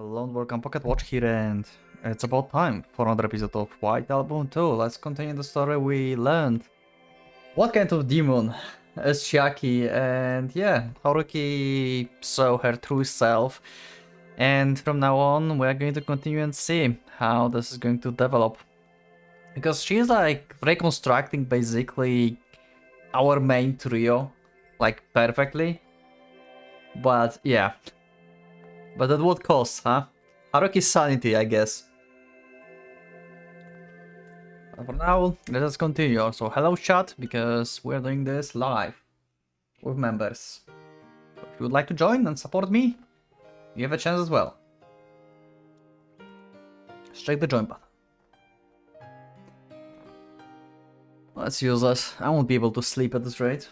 Hello and welcome, Pocket Watch here, and it's about time for another episode of White Album 2. Let's continue the story. We learned what kind of demon is Chiaki, and yeah, Haruki saw her true self. And from now on, we're going to continue and see how this is going to develop. Because she's like reconstructing basically our main trio, like perfectly. But yeah. But at what cost, huh? Haruki's sanity, I guess. But for now, let us continue. So hello chat, because we're doing this live with members. So if you would like to join and support me, you have a chance as well. Just check the join button. Let's use this. I won't be able to sleep at this rate.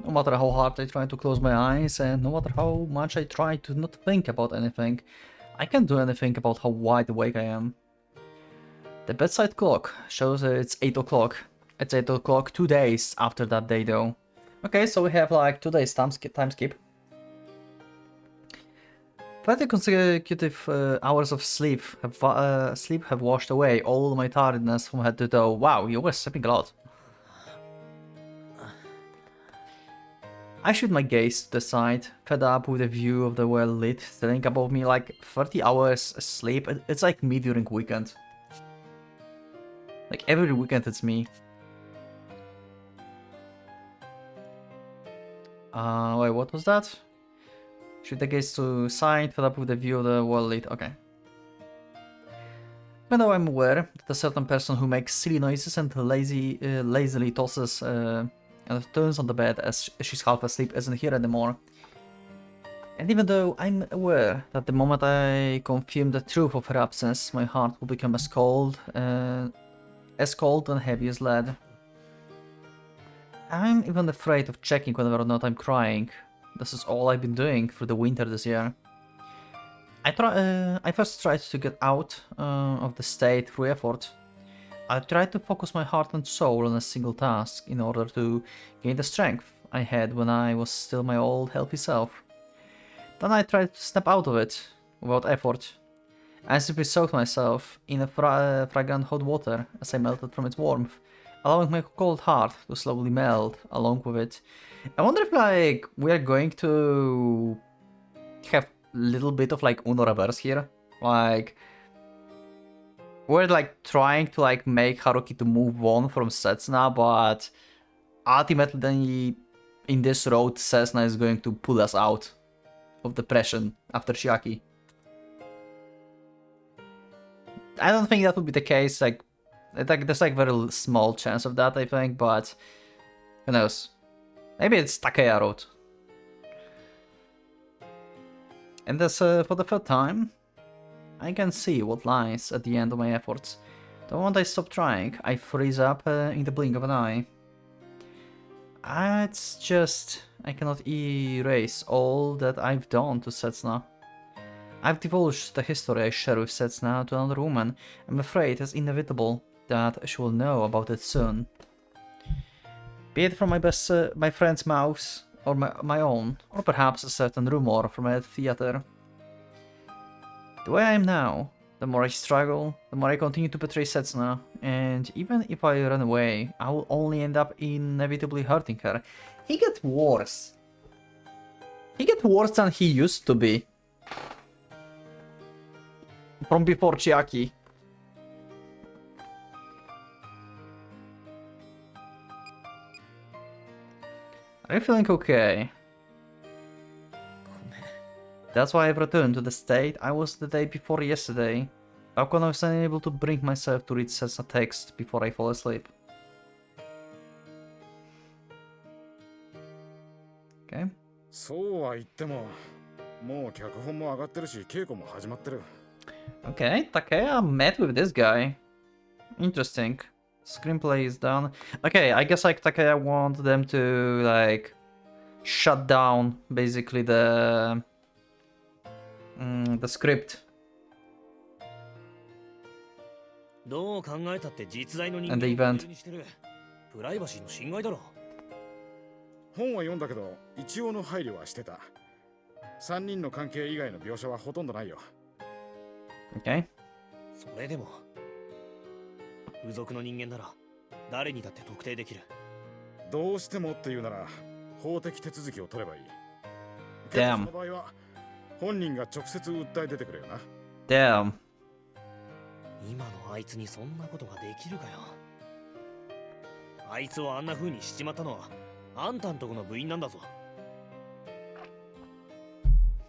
No matter how hard I try to close my eyes, and no matter how much I try to not think about anything, I can't do anything about how wide awake I am. The bedside clock shows it's 8 o'clock. It's 8 o'clock 2 days after that day though. Okay, so we have like 2 days time skip. 30 consecutive hours of sleep have washed away all my tiredness from head to toe. Wow, you were sleeping a lot. I shoot my gaze to the side, fed up with the view of the well lit ceiling above me. Like 30 hours sleep, it's like me during weekend. Like every weekend it's me. Wait, what was that? Shoot the gaze to side, fed up with the view of the well lit, okay. Even though I'm aware that a certain person who makes silly noises and lazily tosses and turns on the bed as she's half asleep isn't here anymore. And even though I'm aware that the moment I confirm the truth of her absence, my heart will become as cold and heavy as lead. I'm even afraid of checking whether or not I'm crying. This is all I've been doing through the winter this year. I first tried to get out of the state through effort. I tried to focus my heart and soul on a single task in order to gain the strength I had when I was still my old healthy self. Then I tried to snap out of it without effort. I simply soaked myself in a fragrant hot water as I melted from its warmth, allowing my cold heart to slowly melt along with it. I wonder if like we're going to have a little bit of like Uno reverse here, like we're like trying to like make Haruki to move on from Setsuna, but ultimately in this road Setsuna is going to pull us out of depression after Chiaki. I don't think that would be the case, like there's like very small chance of that I think, but who knows. Maybe it's Takeya road. And this for the third time, I can see what lies at the end of my efforts. The moment I stop trying, I freeze up in the blink of an eye. It's just I cannot erase all that I've done to Setsuna. I've divulged the history I share with Setsuna to another woman. I'm afraid it's inevitable that she will know about it soon. Be it from my friend's mouths, or my own, or perhaps a certain rumor from a theater. The way I am now, the more I struggle, the more I continue to betray Setsuna, and even if I run away, I will only end up inevitably hurting her. He gets worse. He gets worse than he used to be. From before Chiaki. Are you feeling okay? That's why I've returned to the state I was the day before yesterday. How come I was unable to bring myself to read Setsuna text before I fall asleep? Okay. Okay, Takeya met with this guy. Interesting. Screenplay is done. Okay, I guess like Takeya want them to like shut down basically the script and the event. 本は読んだけど一応の配慮はしてた。3人の関係以外の描写はほとんどないよ。Okay. それでも付属の人間なら誰にだって特定できる。どうしてもっていうなら法的手続きを取ればいい。けど Damn. その場合は本人が直接訴え出てくれよな。 Damn. 今のあいつにそんなことができるかよ。あいつをあんな風にしちまったのはあんたんとこの部員なんだぞ。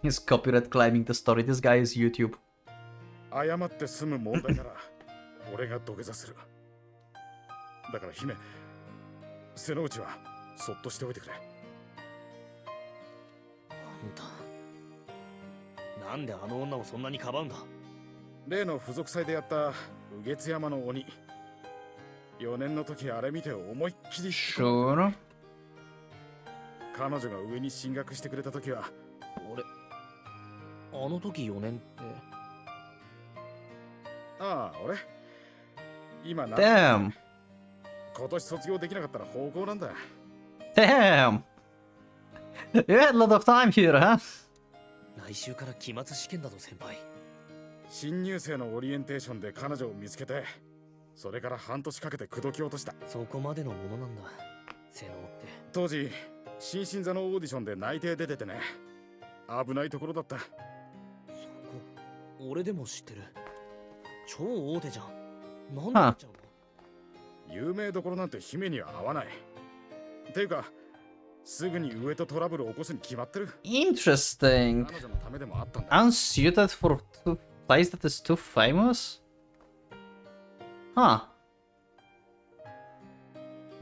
He's copyright claiming the story. This guy is YouTube. 謝って済む問題なら俺が土下座する。だから姫、背の内はそっとしておいてくれ。あんたなんであの女をそんなにかばうんだ。例の付属祭でやった右月山の鬼、4年の時あれ見て思いっきり Sure. 彼女が上に進学してくれた時は俺あの時4年って。ああ俺今な Damn. 今年卒業できなかったら方向なんだ。 Damn. You had a lot of time here, huh? 来週から期末試験だぞ先輩。新入生のオリエンテーションで彼女を見つけて、それから半年かけて口説き落とした。そこまでのものなんだ瀬能って。当時新進座のオーディションで内定出ててね、危ないところだった。そこ俺でも知ってる。超大手じゃん。なんでなっちゃうの。有名どころなんて姫には合わない。ていうかすぐに上とトラブルを起こすに決まってる。 Interesting. 彼女のためでもあったんだ。 Unsuited for a place that is too famous? Huh.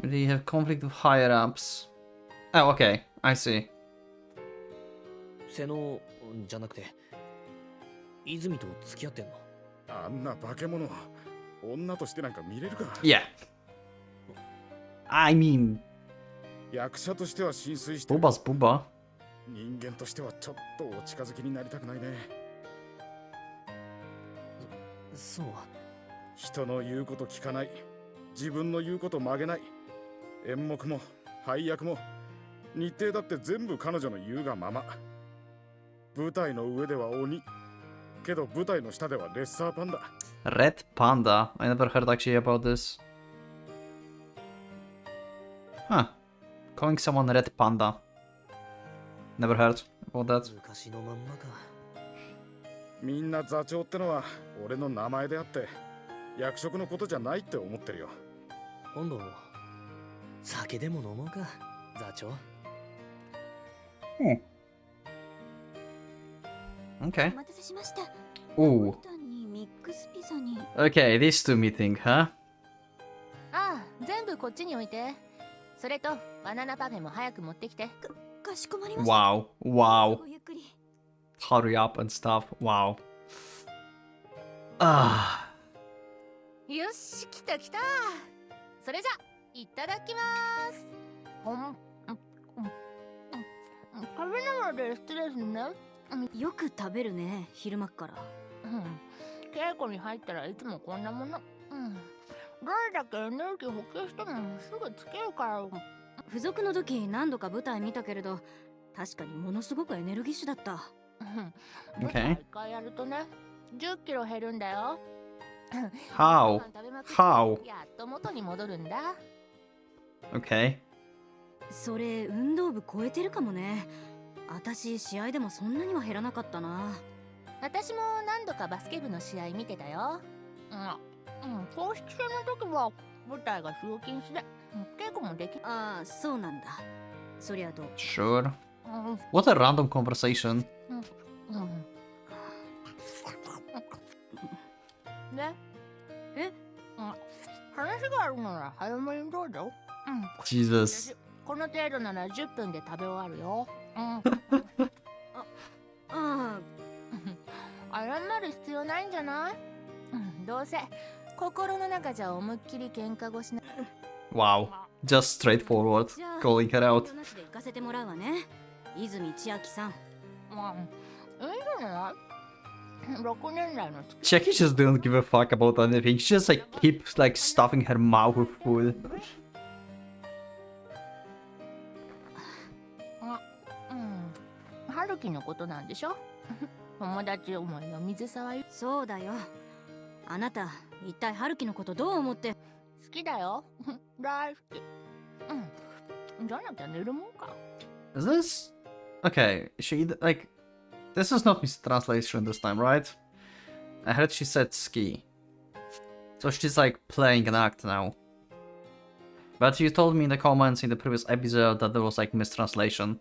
They have conflict with higher ups. Oh, okay. I see. 瀬能じゃなくて泉と付き合ってんの。あんな化け物女としてなんか見れるか。 Yeah. I mean, 役者としては浸水してる。 Bubba's Bubba. 人間としてはちょっとお近づきになりたくないね。そう。人の言うこと聞かない、自分の言うこと曲げない。演目も配役も日程だって全部彼女の言うがまま。舞台の上では鬼けど舞台の下ではレッサーパンダ。 Red Panda. I never heard actually about this. Huh. Calling someone Red Panda. Never heard about that. 昔のまんまか。みんな座長ってのは俺の名前であって役職のことじゃないって思ってるよ。今度酒でも飲もうか座長。Okay. お待たせしました。 Ooh. ボタンにミックスピザに。 Okay, these two meeting, huh? ああ、全部こっちに置いて。それとバナナパフェも早く持ってきて。かしこまりました。 Wow. Wow. ごゆっくり。 Hurry up and stuff. Wow. Ah. よし、来た来た。それじゃ、いただきます。食べながらで失礼するね。よく食べるね、昼間っから。稽古に入ったらいつもこんなもの。どれだけエネルギー補給してもすぐつけるから。付属の時何度か舞台見たけれど、確かにものすごくエネルギッシュだった。舞台一回やるとね、10キロ減るんだよ。 How? How? やっと元に戻るんだ。 Okay. それ運動部超えてるかもね。私試合でもそんなには減らなかったな。私も何度かバスケ部の試合見てたよ。公式戦の時は舞台が使用禁止で稽古もでき。ああ、そうなんだ。そりゃどう。 Sure. What a random conversation. ね。え？話があるなら早めにどうぞ。Jesus. この程度なら10分で食べ終わるよ。あ謝る必要ないんじゃない？どうせ心の中じゃ思いっきり喧嘩腰な。 Wow. Just straightforward. じゃあ Calling her out. なしで行かせてもらうわね。泉千秋さん。いいじゃない？6年来の。 Jackie just didn't give a fuck about anything. She just like keeps like stuffing her mouth with food. 春樹のことなんでしょ？友達思いの水沢よ。そうだよ。あなた一体春樹のことどう思って。好きだよ。大好き。じゃなきゃ寝るもんか。Is this? Okay, she like this is not mistranslation this time, right? I heard she said ski. So she's like playing an act now. But you told me in the comments in the previous episode that there was like mistranslation.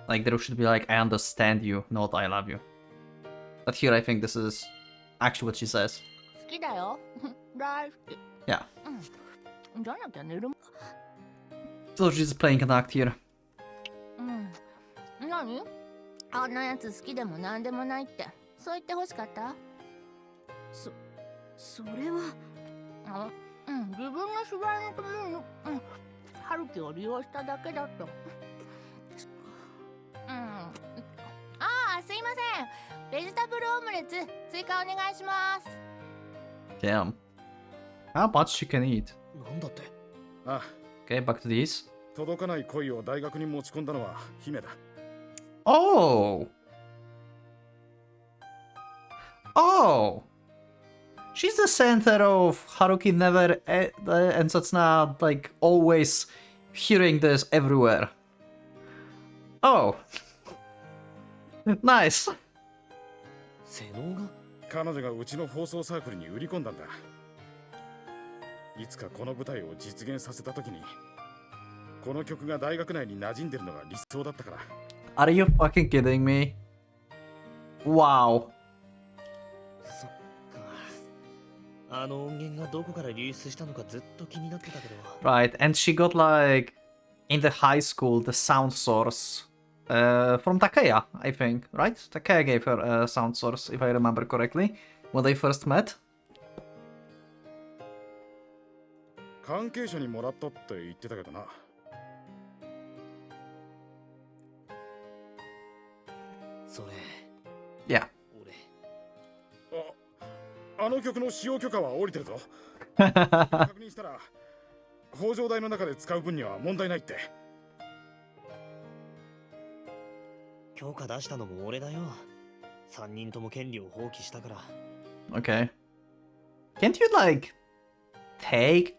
Like there should be like I understand you, not I love you. But here I think this is actually what she says. 好きだよ。大好き。Yeah. じゃなきゃ寝るもん。So she's playing an act here. 何？あんなやつ好きでもなんでもないって。そう言ってほしかった？それは。自分の芝居のために、春樹を利用しただけだと。ああ、すいません。ベジタブルオムレツ追加お願いします。Damn. How much she can eat? なんだって。あ、Okay, back to these. 届かない恋を大学に持ち込んだのは姫だ。Oh! Oh! She's the center of Haruki Never and Satsuna, like, always hearing this everywhere. Oh! Nice! 瀬能が？彼女がうちの放送サークルに売り込んだんだ。いつかこの舞台を実現させたときに、この曲が大学内に馴染んでるのが理想だったから。Are you fucking kidding me? Wow. そっか。あの音源がどこから流出したのかずっと気になってたけど。Right, and she got like in the high school the sound source from Takeya, I think, right? Takeya gave her a sound source, if I remember correctly, when they first met. 関係者にもらったって言ってたけどな。それ。Yeah. 俺。あの曲の使用許可は下りてるぞ。確認したら、法上代の中で使う分には問題ないって。許可出したのも俺だよ。3人とも権利を放棄したから。Okay. Can't you like take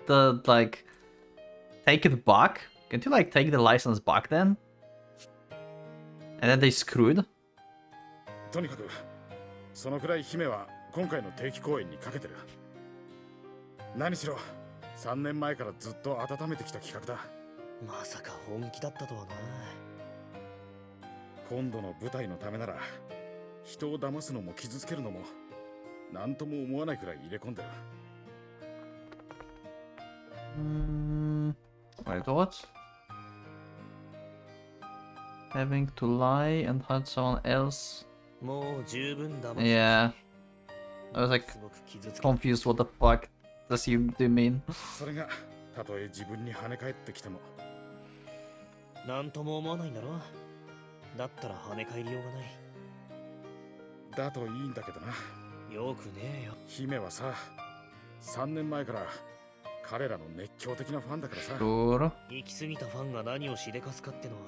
the take it back? Can't you like take the license back then? And then they screwed? とにかく、そのくらい姫は今回の定期公演にかけてる。何しろ、3年前からずっと温めてきた企画だ。まさか本気だったとはな。今度の舞台のためなら、人を騙すのも傷つけるのも、なんとも思わないくらい入れ込んでる。Wait, what? Having to lie and hurt someone else? もう十分だ。Yeah. I was like すごく傷つけ。confused. What the fuck does you mean? それが、たとえ自分に跳ね返ってきても。なんとも思わないんだろ。だったら跳ね返りようがない。だといいんだけどな。よくねえよ。姫はさ、3年前から彼らの熱狂的なファンだからさ。Sure. 行き過ぎたファンが何をしでかすかってのは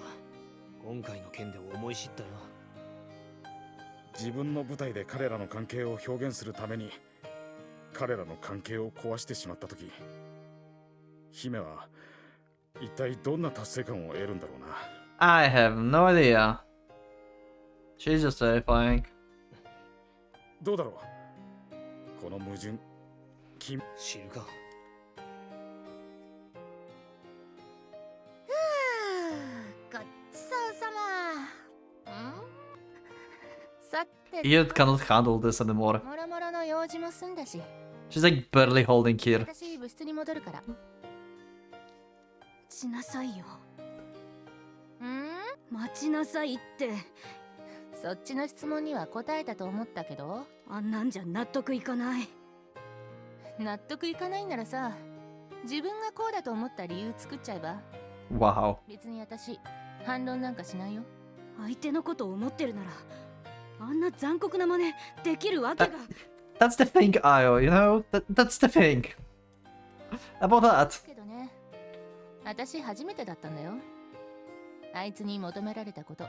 今回の件で思い知ったよ。自分の舞台で彼らの関係を表現するために彼らの関係を壊してしまったとき、姫は一体どんな達成感を得るんだろうな。I have no idea. She's just terrifying. どうだろう、この矛盾。知るか。ごちそうさま。さて、 You cannot handle this anymore. もろもろの用事も済んだし、 She's like barely holding here. 私部室に戻るから。待ちなさいよ。待ちなさいって。そっちの質問には答えたと思ったけど。あんなんじゃ納得いかない。納得いかないんならさ、自分がこうだと思った理由作っちゃえば。 Wow. 別に私、反論なんかしないよ。相手のことを思ってるなら、あんな残酷な真似できるわけが。That's the thing, Ayo, you know? That's the thing. About that. けどね、私初めてだったんだよ。あいつに求められたこと、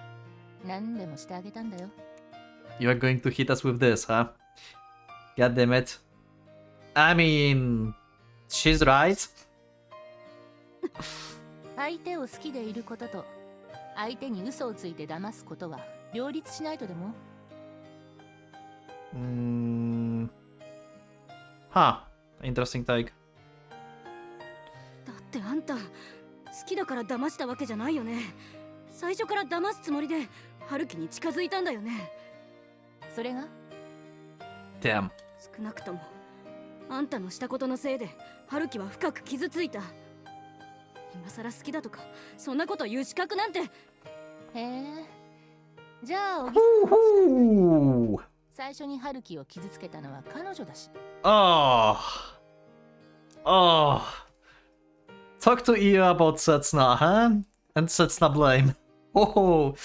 何でもしてあげたんだよ。You are going to hit us with this, huh? God damn it. I mean, she's right. 相手を好きでいることと相手に嘘をついて騙すことは両立しないとでも Huh. Interesting take. だってあんた好きだから騙したわけじゃないよね。最初から騙すつもりで春樹に近づいたんだよね。それが Damn. 少なくともあんたのしたことのせいで春樹は深く傷ついた。今さら好きだとかそんなこと言う資格なんて。へえじゃあ Woohoo! 最初に春樹を傷つけたのは彼女だし Oh. Oh. Talk to Io about Setsuna, huh? And Setsuna blame. Oh.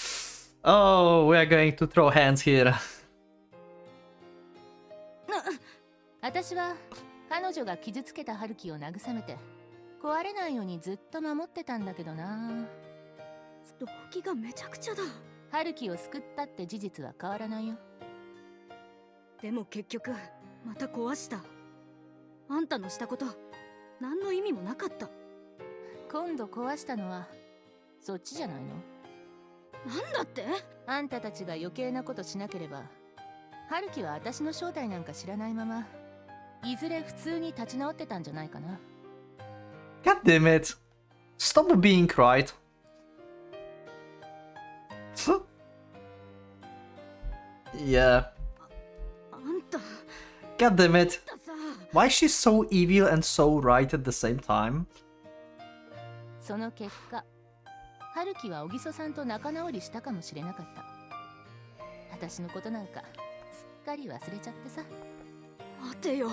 Oh, we are going to throw hands here. 私は彼女が傷つけた春樹を慰めて壊れないようにずっと守ってたんだけどな。動機がめちゃくちゃだ。春樹を救ったって事実は変わらないよ。でも結局また壊した。あんたのしたこと何の意味もなかった。今度壊したのはそっちじゃないの？なんだって？あんたたちが余計なことしなければ春樹は私の正体なんか知らないままいずれ普通に立ち直ってたんじゃないかな。 God damn it. Stop being right. Yeah. あんた God damn it. ださ。 Why is she so evil and so right at the same time? その結果春樹は小木曽さんと仲直りしたかもしれなかった。私のことなんかすっかり忘れちゃってさ。待てよ。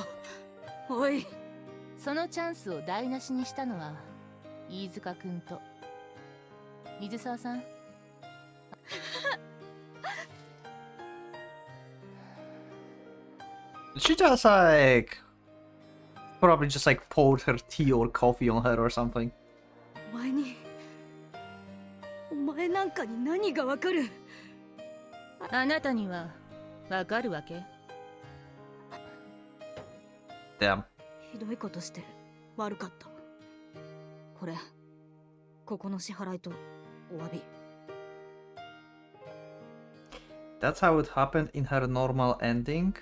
おい。そのチャンスを台無しにしたのは飯塚君と水沢さん。She just like probably just like poured her tea or coffee on her or something. お前なんかに何がわかる？あなたにはわかるわけ？ Damn. ひどいことして悪かった。ここの支払いとお詫び。That's how it happened in her normal ending?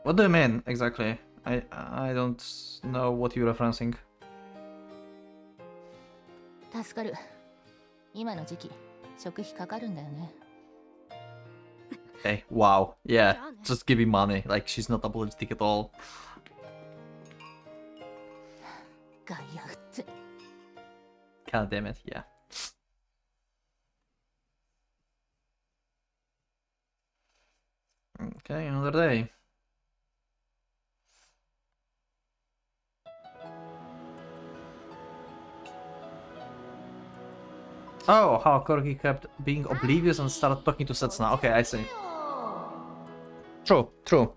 What do you mean exactly? I don't know what you're referencing. 助かる。今の時期食費かかるんだよね。 Hey, wow. Yeah, just give me money. Like, she's not apologetic at all. ガイアフッツ。 God damn it, yeah. Okay, another day. Oh, how Corgi kept being oblivious and started talking to Setsuna. Okay, I see. True, true.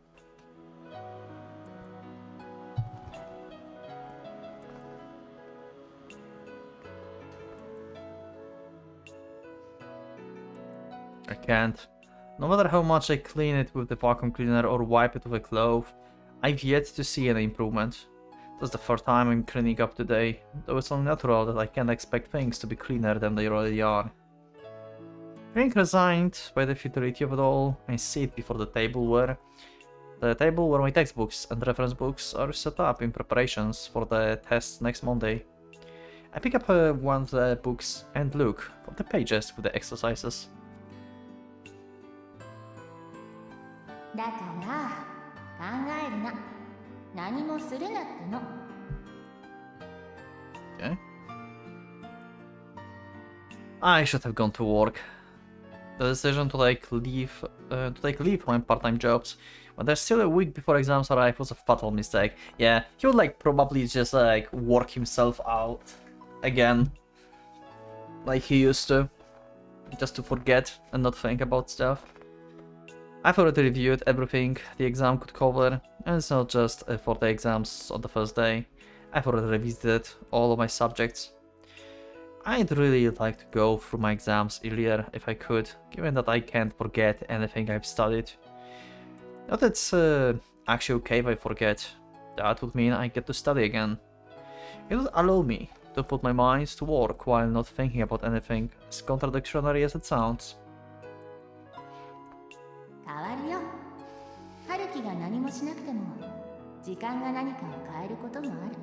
I can't. No matter how much I clean it with the vacuum cleaner or wipe it with a cloth, I've yet to see any improvement. That's the first time I'm cleaning up today, though it's only natural that I can't expect things to be cleaner than they already are. Feeling resigned by the futility of it all, I sit before the table where my textbooks and reference books are set up in preparations for the test next Monday. I pick up one of the books and look for the pages with the exercises. だから考えるな。何もするなっての。 Okay. I should have gone to work. The decision to take leave from my part-time jobs when there's still a week before exams arrive was a fatal mistake. Yeah, he would like probably just like work himself out again, like he used to, just to forget and not think about stuff. I've already reviewed everything the exam could cover, and it's not just for the exams on the first day. I've already revisited all of my subjects. I'd really like to go through my exams earlier if I could, given that I can't forget anything I've studied. Not that it's actually okay if I forget. That would mean I get to study again. It would allow me to put my mind to work while not thinking about anything, as contradictory as it sounds. 変わるよ。春樹が何もしなくても時間が何かを変えることもある。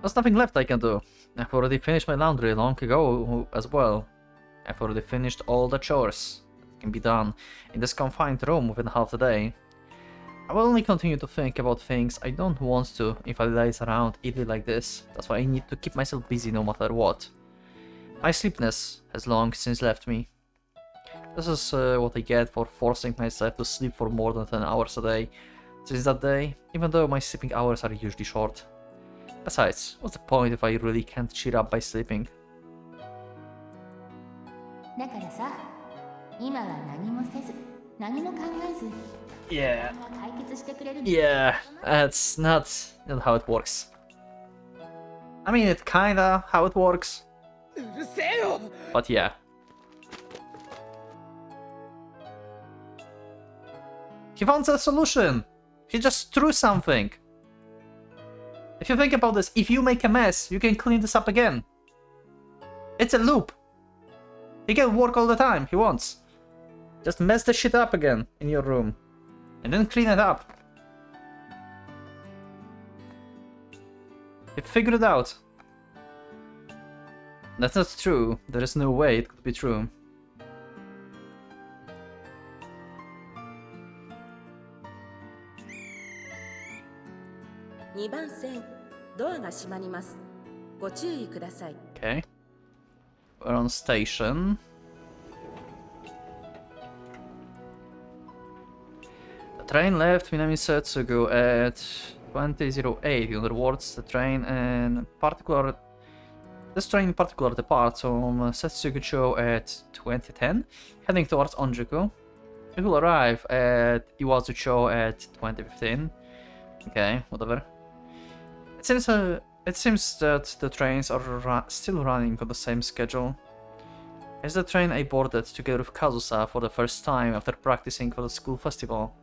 There's nothing left I can do. I've already finished my laundry long ago as well. I've already finished all the chores that can be done in this confined room within half a day. I will only continue to think about things I don't want to if I laze around idly like this. That's why I need to keep myself busy no matter what. My sleepiness has long since left me. This is what I get for forcing myself to sleep for more than 10 hours a day since that day, even though my sleeping hours are usually short. Besides, what's the point if I really can't cheer up by sleeping? だからさ、今は何もせず、何も考えず、 Yeah. 解決してくれる。 Yeah, that's not how it works. I mean, it's kinda how it works. But yeah. He found a solution. He just threw something. If you think about this, if you make a mess, you can clean this up again. It's a loop. He can work all the time he wants. Just mess the shit up again in your room. And then clean it up. He figured it out. That's not true. There is no way it could be true. 2番線ドアが閉まります。ご注意ください。 Okay. We're on station. The train left Minami Setsugu at 20:08. In other words, the train in particular departs from Setsugu-cho at 20:10, heading towards Onjuku. It will arrive at Iwazu-cho at 20:15. Okay, whatever. It seems that the trains are still running on the same schedule. It's the train I boarded together with Kazusa for the first time after practicing for the school festival.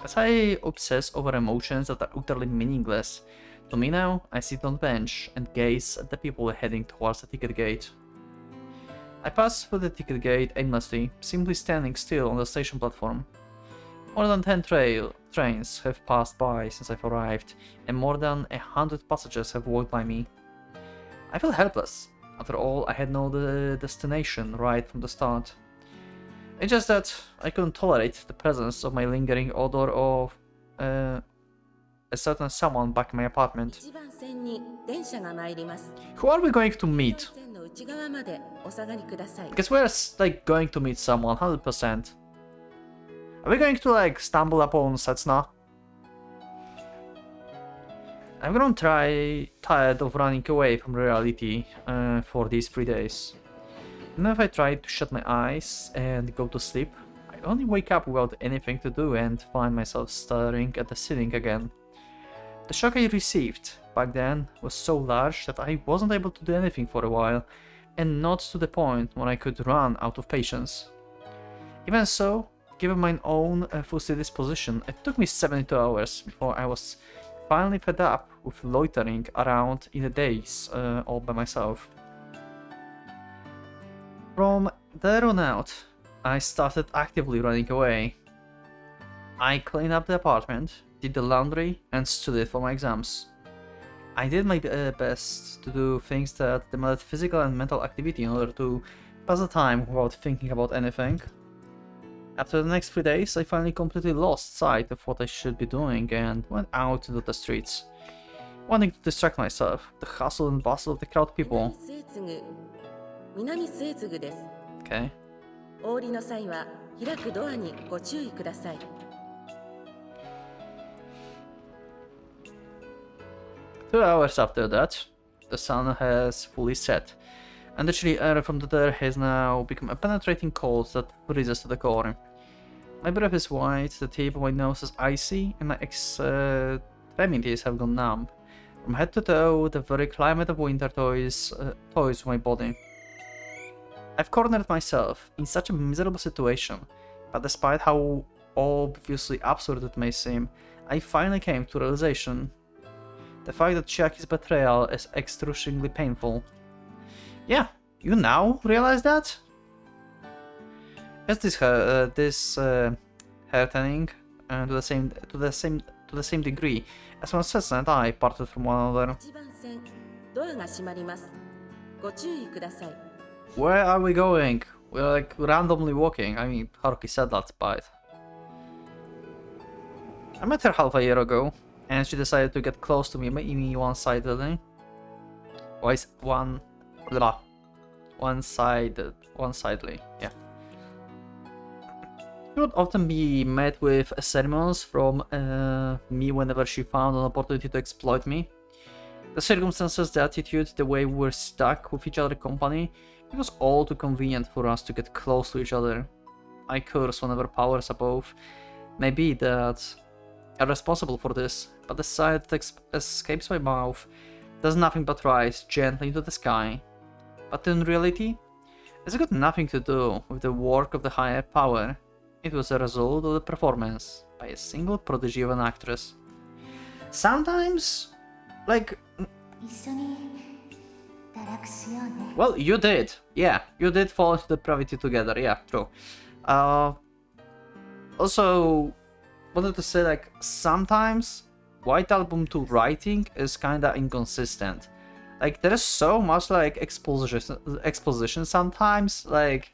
As I obsess over emotions that are utterly meaningless to me now, I sit on the bench and gaze at the people heading towards the ticket gate. I pass through the ticket gate aimlessly, simply standing still on the station platform. More than 10 trains have passed by since I've arrived, and more than 100 passengers have walked by me. I feel helpless. After all, I had no destination right from the start. It's just that I couldn't tolerate the presence of my lingering odor of a certain someone back in my apartment. 1番線に電車が参ります。 Who are we going to meet? 線の内側までお下がりください。 Because we're like going to meet someone 100%. Are we going to like stumble upon Setsuna? I've grown tired of running away from reality for these 3 days. Even if I try to shut my eyes and go to sleep, I only wake up without anything to do and find myself staring at the ceiling again. The shock I received back then was so large that I wasn't able to do anything for a while, and not to the point when I could run out of patience. Even so, given my own fussy disposition, it took me 72 hours before I was finally fed up with loitering around in the days all by myself. From there on out, I started actively running away. I cleaned up the apartment, did the laundry, and studied for my exams. I did my best to do things that demanded physical and mental activity in order to pass the time without thinking about anything. After the next 3 days, I finally completely lost sight of what I should be doing and went out into the streets, wanting to distract myself, the hustle and bustle of the crowd people. 南末次です。 Okay. お降りの際は開くドアにご注意ください。 2 hours after that, the sun has fully set, and the chilly air from the air has now become a penetrating cold that freezes to the core. My breath is white, the tip of my nose is icy, and my extremities have gone numb. From head to toe, the very climate of winter toys with my body. I've cornered myself in such a miserable situation, but despite how obviously absurd it may seem, I finally came to realization. The fact that Chiaki's betrayal is excruciatingly painful. Yeah, you now realize that? Is this heartening to the same degree as when Setsun and I parted from one another? 1番線ドアが閉まります。ご注意ください。 Where are we going? We're like randomly walking. I mean, Haruki said that, but I met her half a year ago, and she decided to get close to me one-sidedly. One-sidedly, yeah. She would often be met with sermons from me whenever she found an opportunity to exploit me. The circumstances, the attitude, the way we were stuck with each other's company, it was all too convenient for us to get close to each other. I curse whenever powers above may be that are responsible for this, but the sight that escapes my mouth does nothing but rise gently into the sky. But in reality, it's got nothing to do with the work of the higher power. It was a result of the performance by a single prodigy of an actress. Sometimes, like... Well, you did. Yeah, you did fall into depravity together. Yeah, true. Also, wanted to say, like, sometimes White Album 2 writing is kinda inconsistent. Like, there is so much, like, exposition sometimes, like...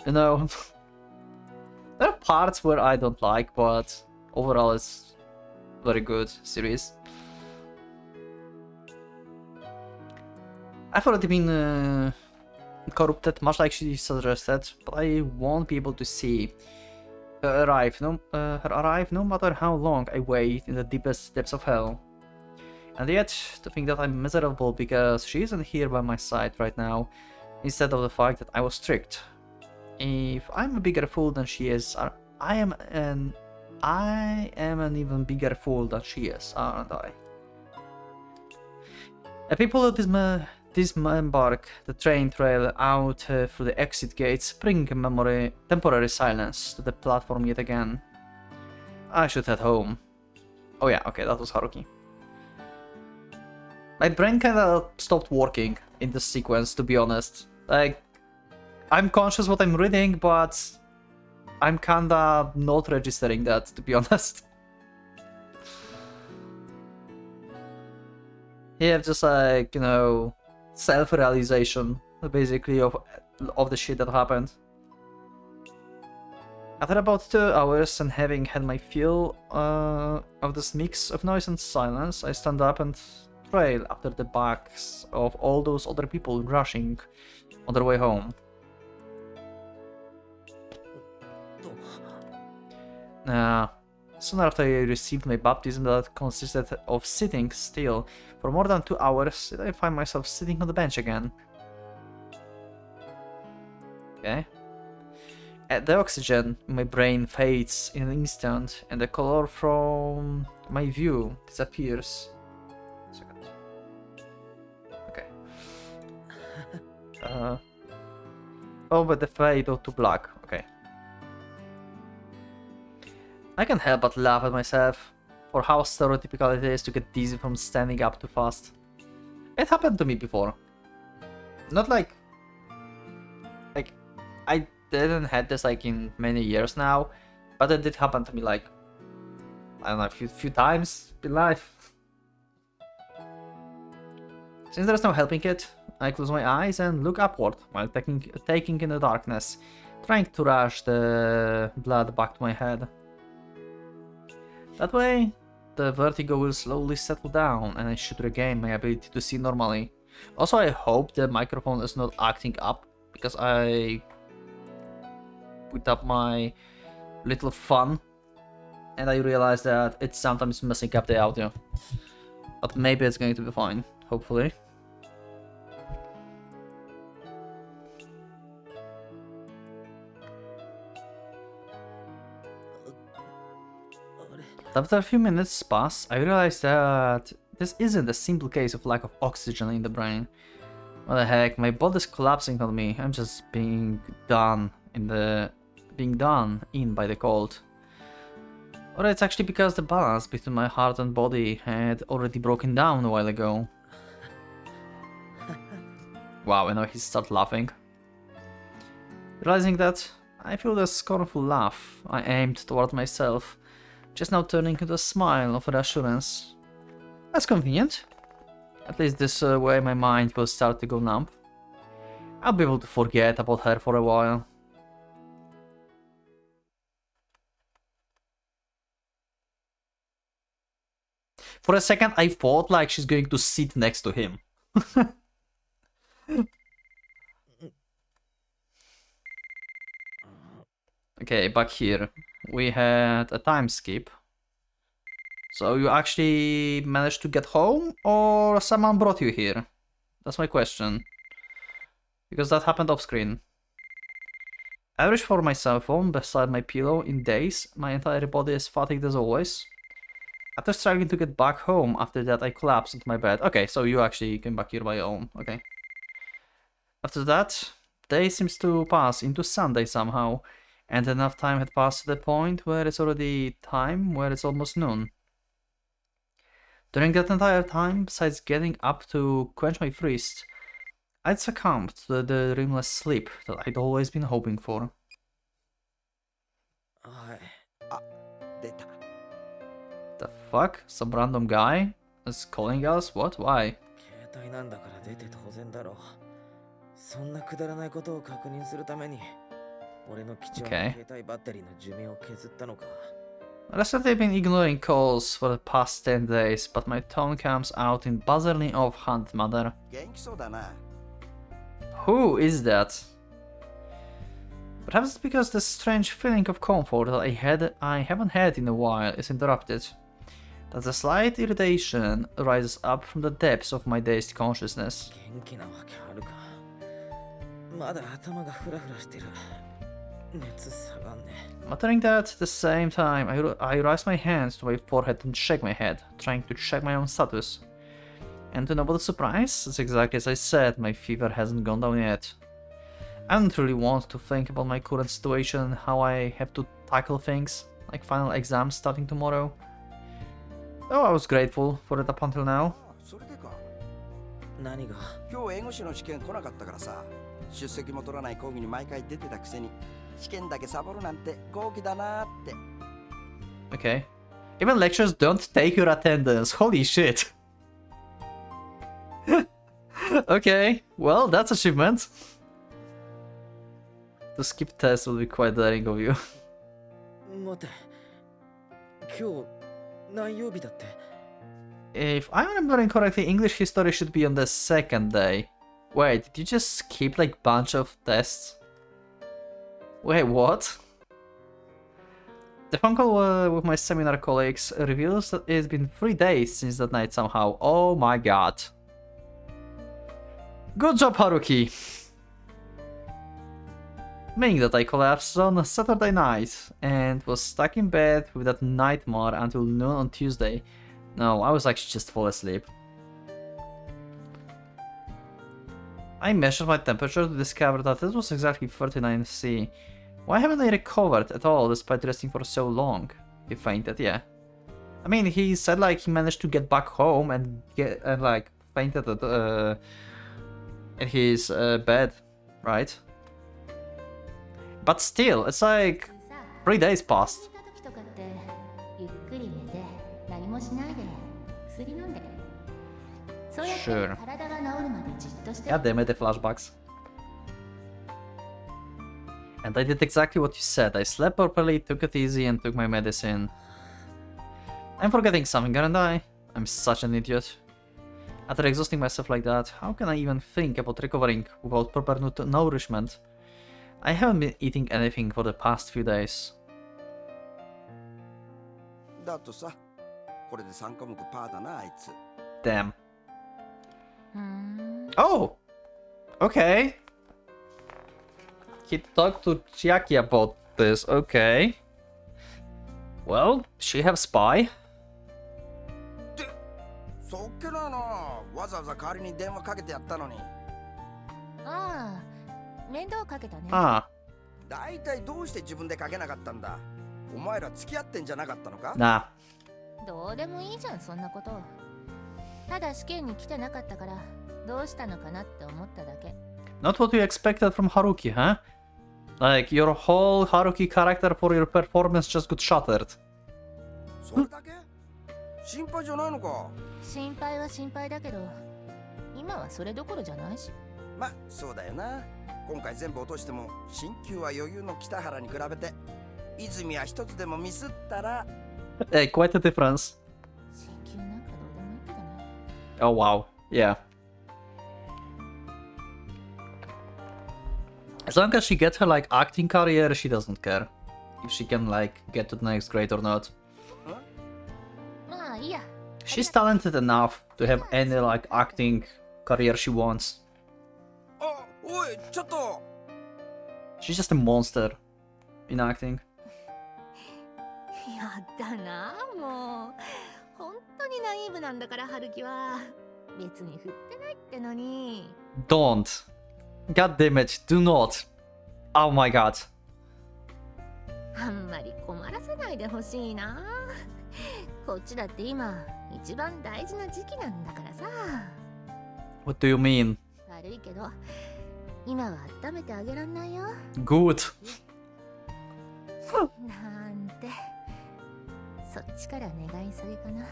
you know... there are parts where I don't like, but overall it's very good series. I've already been corrupted, much like she suggested, but I won't be able to see her arrive no matter how long I wait in the deepest depths of hell. And yet, to think that I'm miserable because she isn't here by my side right now, instead of the fact that I was tricked. If I'm a bigger fool than she is, I am an even bigger fool than she is, aren't I? The people who disembark the train trail out through the exit gates bring temporary silence to the platform yet again. I should head home. Oh yeah, okay, that was Haruki. My brain kinda stopped working in this sequence, to be honest. Like, I'm conscious what I'm reading, but I'm kinda not registering that, to be honest. Yeah, just like, you know, self-realization, basically, of the shit that happened. After about 2 hours and having had my fill of this mix of noise and silence, I stand up and trail after the backs of all those other people rushing on their way home. Soon after I received my baptism that consisted of sitting still for more than 2 hours, I find myself sitting on the bench again. Okay. The oxygen in my brain fades in an instant, and the color from my view disappears. Second. Okay. But the fade to black. Okay. I can't help but laugh at myself for how stereotypical it is to get dizzy from standing up too fast. It happened to me before. Not like I didn't have this like in many years now, but it did happen to me like, I don't know, a few times in life. Since there's no helping it, I close my eyes and look upward while taking in the darkness, trying to rush the blood back to my head. That way, the vertigo will slowly settle down and I should regain my ability to see normally. Also, I hope the microphone is not acting up, because I put up my little fun and I realized that it's sometimes messing up the audio. But maybe it's going to be fine, hopefully. After a few minutes pass, I realized that this isn't a simple case of lack of oxygen in the brain. What the heck, my body's collapsing on me. I'm just being done in by the cold. Or it's actually because the balance between my heart and body had already broken down a while ago. Wow, and now he starts laughing. Realizing that, I feel the scornful laugh I aimed toward myself, just now turning into a smile of reassurance. That's convenient. At least this way my mind will start to go numb. I'll be able to forget about her for a while. For a second I thought like she's going to sit next to him. Okay, back here. We had a time skip. So you actually managed to get home, or someone brought you here? That's my question. Because that happened off screen. I reached for my cell phone beside my pillow in daze. My entire body is fatigued as always. After struggling to get back home, after that I collapsed into my bed. Okay, so you actually came back here by your own. Okay. After that, day seems to pass into Sunday somehow. And enough time had passed to the point where it's already time, where it's almost noon. During that entire time, besides getting up to quench my thirst, I'd succumbed to the dreamless sleep that I'd always been hoping for. The fuck? Some random guy is calling us? What? Why? Okay. Recently I've been ignoring calls for the past 10 days, but my tone comes out in buzzingly offhand manner. Who is that? Perhaps it's because the strange feeling of comfort that I haven't had in a while is interrupted. That a slight irritation rises up from the depths of my dazed consciousness. Muttering that, at the same time, I raise my hands to my forehead and shake my head, trying to check my own status. And to nobody's surprise, it's exactly as I said, my fever hasn't gone down yet. I don't really want to think about my current situation and how I have to tackle things, like final exams starting tomorrow. Though I was grateful for it up until now. 今日英語詞の試験来なかったからさ、出席も取らない講義に毎回出てたくせに試験だけサボるなんて豪気だなって。Okay. Even lectures don't take your attendance. Holy shit. Okay, well, that's achievement. To skip tests will be quite daring of you. 待て、今日何曜日だって。 If I'm remembering correctly, English history should be on the second day. Wait, did you just skip like bunch of tests? Wait, what? The phone call with my seminar colleagues reveals that it's been 3 days since that night somehow. Oh my god. Good job, Haruki! Meaning that I collapsed on a Saturday night and was stuck in bed with that nightmare until noon on Tuesday. No, I was actually just fall asleep. I measured my temperature to discover that it was exactly 39°C. Why haven't I recovered at all despite resting for so long? He fainted, yeah. I mean, he said like he managed to get back home and like fainted at his bed, right? But still, it's like 3 days passed. Sure. God damn it, the flashbacks. And I did exactly what you said. I slept properly, took it easy, and took my medicine. I'm forgetting something, aren't I? I'm such an idiot. After exhausting myself like that, how can I even think about recovering without proper nourishment? I haven't been eating anything for the past few days. Damn. Oh! Okay. He talked to Chiaki about this, okay. Well, she have spy. そっけなの。わざわざ代わりに電話かけてやったのに。ああ、面倒かけたね。Ah, だいたいどうして自分でかけなかったんだ。お前ら付き合ってんじゃなかったのか。 nah. どうでもいいじゃん、そんなこと。ただ試験に来てなかったから、どうしたのかなって思っただけ。Not what you expected from Haruki, huh? Like, your whole Haruki character for your performance just got shattered. それだけ心配じゃないのか。心配は心配だけど、今はそれどころじゃないし。ま、そうだよな。今回全部落としても、進級は余裕の北原に比べて、泉は一つでもミスったら。Hey, quite a difference. 進級なんかどうでもいいけどね。 Oh wow, yeah. As long as she gets her like acting career, she doesn't care if she can like get to the next grade or not. まあいいや。 She's talented enough to have any like acting career she wants. あ、おい、ちょっと。 She's just a monster in acting. やだな、もう。本当にナイーブなんだから、春樹は。別に振ってないってのに。Don't. God damn it, do not. Oh my god. あんまり困らせないでほしいな。こっちだって今、一番大事な時期なんだからさ。What do you mean? 悪いけど、今は温めてあげらんないよ。Good. なんて、そっちから願い下げかな。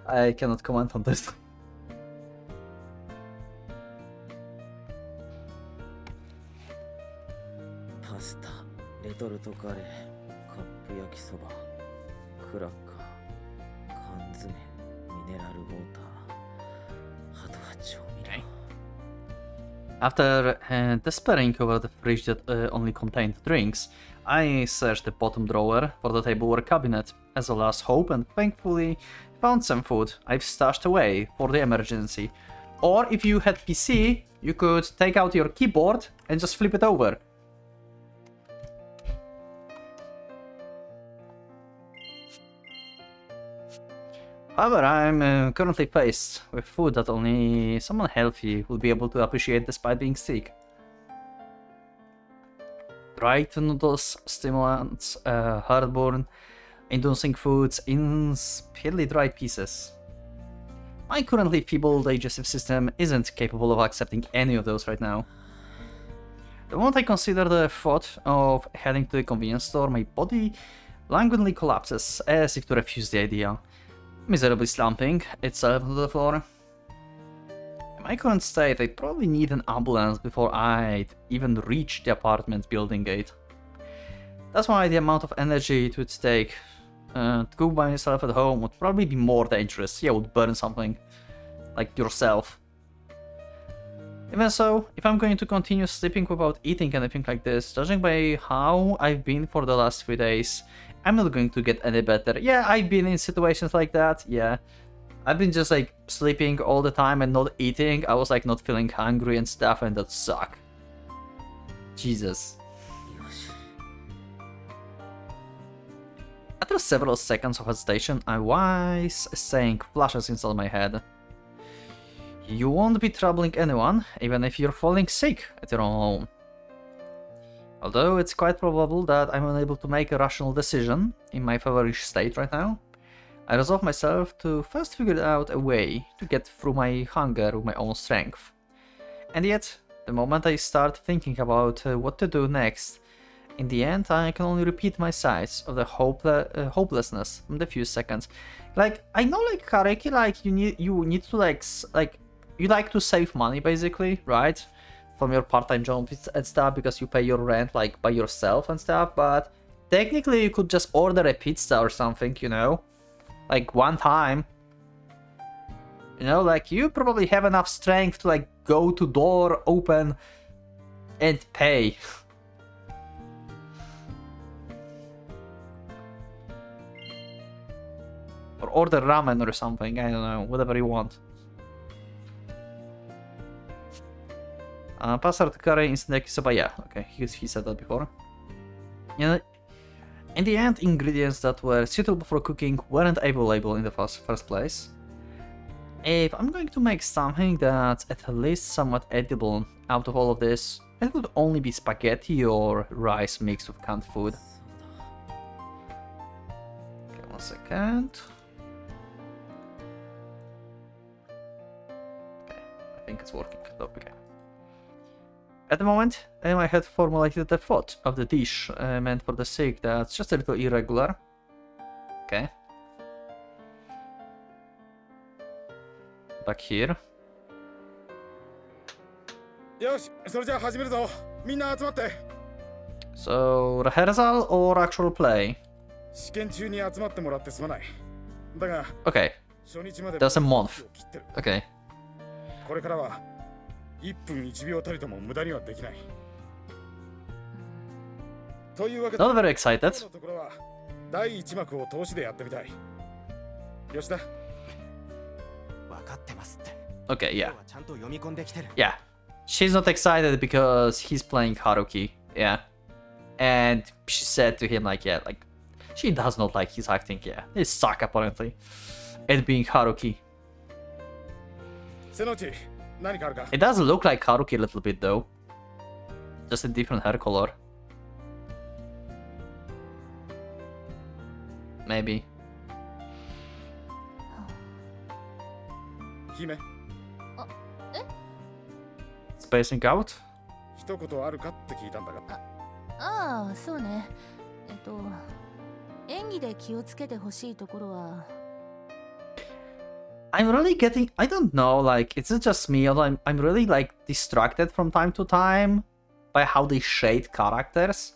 I cannot comment on this. パスタ、レトルトカレー、カップ焼きそば、クラッカー、缶詰、ミネラルウォーター、あとは調味料。 After despairing over the fridge that only contained drinks, I searched the bottom drawer for the tableware cabinet as a last hope and thankfully found some food I've stashed away for the emergency. Or if you had PC, you could take out your keyboard and just flip it over. However, I'm currently faced with food that only someone healthy will be able to appreciate despite being sick. Dried noodles, stimulants, heartburn, inducing foods in speedily dried pieces. My currently feeble digestive system isn't capable of accepting any of those right now. The moment I consider the thought of heading to the convenience store, my body languidly collapses as if to refuse the idea, miserably slumping itself onto the floor. In my current state, I'd probably need an ambulance before I'd even reach the apartment building gate. That's why the amount of energy it would take to cook by myself at home would probably be more dangerous. Yeah, I would burn something. Like yourself. Even so, if I'm going to continue sleeping without eating anything like this, judging by how I've been for the last 3 days, I'm not going to get any better. Yeah, I've been in situations like that, yeah. I've been just like sleeping all the time and not eating. I was like not feeling hungry and stuff, and that sucked. Jesus. よし。 After several seconds of hesitation, a wise saying flashes inside my head. You won't be troubling anyone, even if you're falling sick at your own home. Although it's quite probable that I'm unable to make a rational decision in my feverish state right now, I resolve myself to first figure out a way to get through my hunger with my own strength. And yet, the moment I start thinking about what to do next, in the end I can only repeat my sighs of the hopelessness from the few seconds. Like, I know like Kareki, like you need to like you like to save money basically, right? From your part-time job and stuff, because you pay your rent like by yourself and stuff, but technically you could just order a pizza or something, you know? Like one time. You know, like you probably have enough strength to like go to door, open, and pay. Or order ramen or something, I don't know, whatever you want. Pasta to curry, instant yakisoba, yeah, okay, he said that before. Yeah, in the end, ingredients that were suitable for cooking weren't available in the first place. If I'm going to make something that's at least somewhat edible out of all of this, it would only be spaghetti or rice mixed with canned food. Okay, 1 second. Okay, I think it's working. Okay. At the moment, I had formulated the thought of the dish meant for the sick that's just a little irregular. Okay. Back here. よし、それじゃあ始めるぞ。みんな集まって。 So, rehearsal or actual play? 試験中に集まってもらってすまない。だが、 Okay, 初日まで there's a month. 切ってる。 Okay. これからは1分1秒たりとも無駄にはできない。というわけで、 Not very 今 excited. 日のところは第1幕を通しでやってみたい。吉田。 分かってますって。 Okay, yeah. 今日はちゃんと読み込んできてる。 Yeah. She's not excited because he's playing Haruki. Yeah. And she said to him, like, yeah, like, she does not like his acting. Yeah. They suck, apparently. At being Haruki. 瀬野内、何かあるか。 It does look like Haruki a little bit, though. Just a different hair color. Maybe. 姫、 Spacing out? 一言あるかって聞いたんだが。ああ、そうね。演技で気をつけてほしいところは。 I'm really getting, I don't know, like, is it just me or I'm really like distracted from time to time by how they shade characters?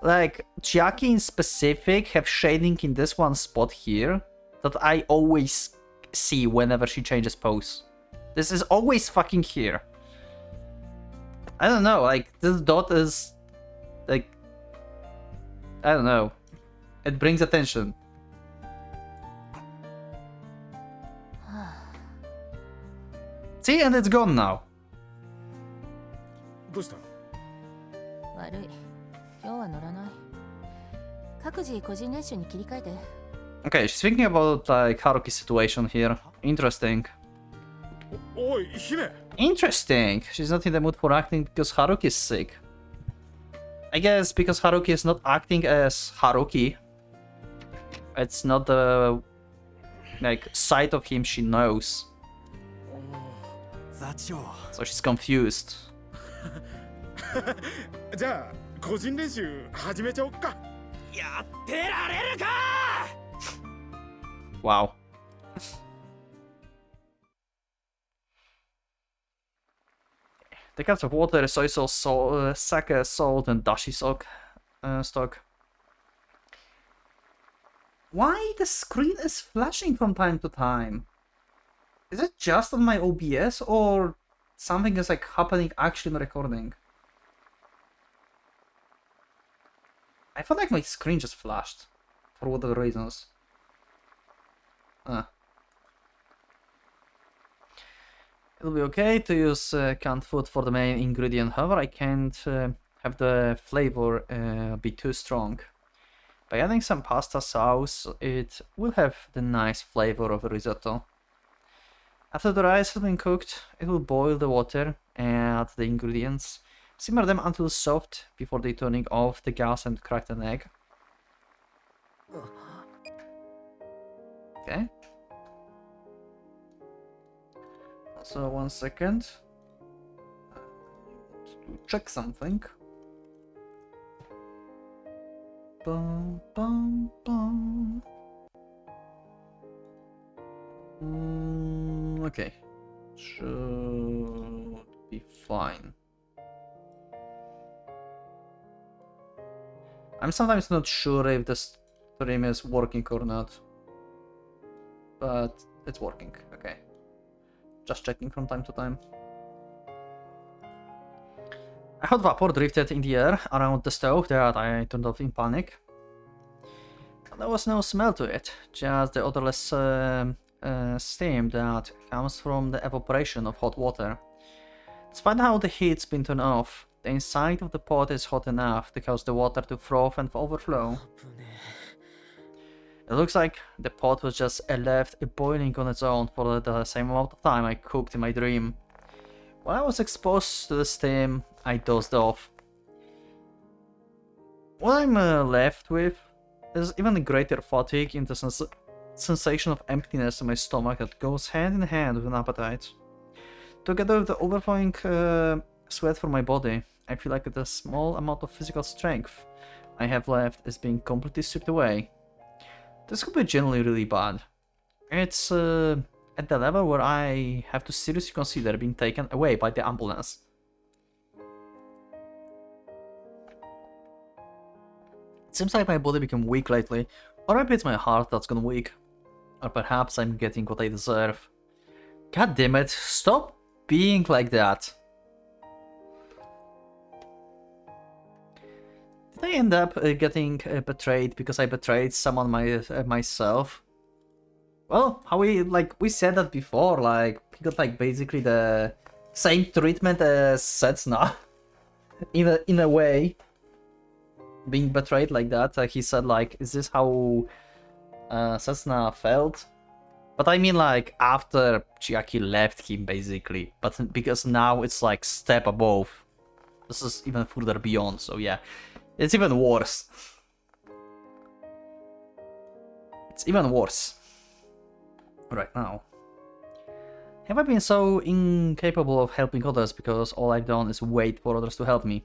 Like, Chiaki in specific have shading in this one spot here that I always see whenever she changes pose. This is always fucking here. I don't know, like, this dot is, like, I don't know. It brings attention. See, and it's gone now. どうしたの？悪い。今日は乗らない。各自個人練習に切り替えて。 Okay, she's thinking about like Haruki's situation here. Interesting. おい、姫。 Interesting. She's not in the mood for acting because Haruki is sick. I guess because Haruki is not acting as Haruki. It's not the like side of him she knows. 座長。 So she's confused. じゃあ、個人練習始めちゃおっか。やってられるか。 Wow. The cups of water, soy sauce, sake, salt, and dashi stock. Why the screen is flashing from time to time? Is it just on my OBS or something is like happening actually in the recording? I felt like my screen just flashed for whatever reasons. It'll be okay to use canned food for the main ingredient, however I can't have the flavor be too strong. By adding some pasta sauce, it will have the nice flavor of a risotto. After the rice has been cooked, it will boil the water, add the ingredients, simmer them until soft before they turning off the gas and crack an egg. Okay. Also, 1 second. To check something. Bum, bum, bum. Okay. Should be fine. I'm sometimes not sure if the stream is working or not. But it's working, okay. Just checking from time to time. A hot vapor drifted in the air around the stove that I turned off in panic. There was no smell to it, just the odorless steam that comes from the evaporation of hot water. Despite how the heat's been turned off, the inside of the pot is hot enough to cause the water to froth and overflow. It looks like the pot was just left boiling on its own for the same amount of time I cooked in my dream. When I was exposed to the steam, I dozed off. What I'm left with is even greater fatigue in the sensation of emptiness in my stomach that goes hand in hand with an appetite. Together with the overflowing sweat from my body, I feel like the small amount of physical strength I have left is being completely stripped away. This could be generally really bad. It's at the level where I have to seriously consider being taken away by the ambulance. It seems like my body became weak lately, or maybe it's my heart that's gone weak. Or perhaps I'm getting what I deserve. God damn it, stop being like that. Did I end up getting betrayed because I betrayed someone myself? Well, how we said that before, like, he got like basically the same treatment as Setsuna. in a way. Being betrayed like that, he said like, is this how Setsuna felt? But I mean like after Chiaki left him basically, but because now it's like step above. This is even further beyond, so yeah. It's even worse. It's even worse. Right now. Have I been so incapable of helping others because all I've done is wait for others to help me?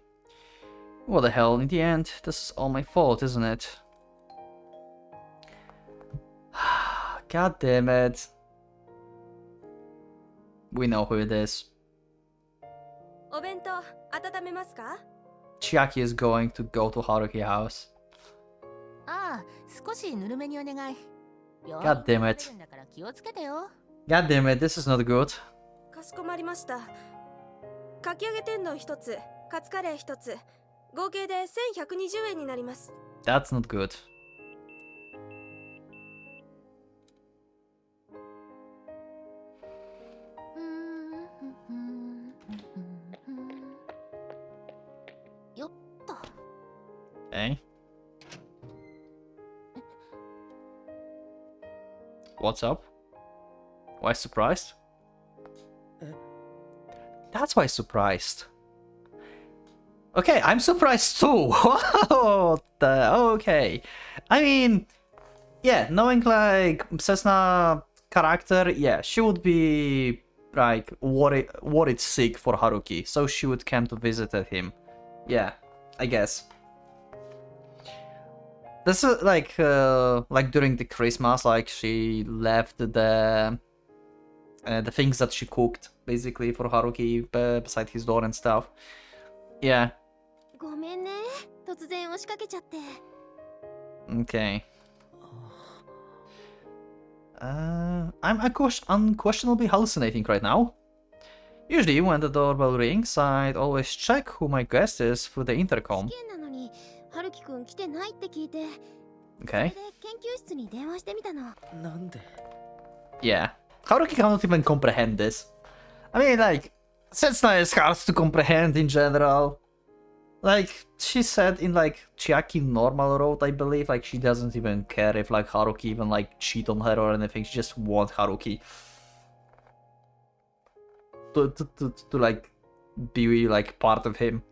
What the hell, in the end, this is all my fault, isn't it? God damn it. We know who it is. Chiaki is going to go to Haruki's house. God damn it. God damn it, this is not good. かしこまりました。かき揚げ天丼1つ、カツカレー1つ、合計で1120円になります。That's not good. Okay. What's up? Why surprised? That's why surprised. Okay, I'm surprised too. What the? Okay. I mean, yeah, knowing like Setsuna character, yeah, she would be like worried sick for Haruki, so she would come to visit him. Yeah, I guess. This is like during the Christmas, like she left the things that she cooked basically for Haruki beside his door and stuff. Yeah. ごめんね、突然押しかけちゃって。Okay. I'm unquestionably hallucinating right now. Usually, when the doorbell rings, I'd always check who my guest is through the intercom. 試験なのに、春樹くん来てないって聞いて。そ Okay. れで研究室に電話してみたの。なんで Yeah. Haruki cannot even comprehend this. I mean, like, Setsuna is hard to comprehend in general. Like, she said in, like, Chiaki normal road, I believe, like, she doesn't even care if, like, Haruki even, like, cheat on her or anything. She just wants Haruki to like, be, like, part of him.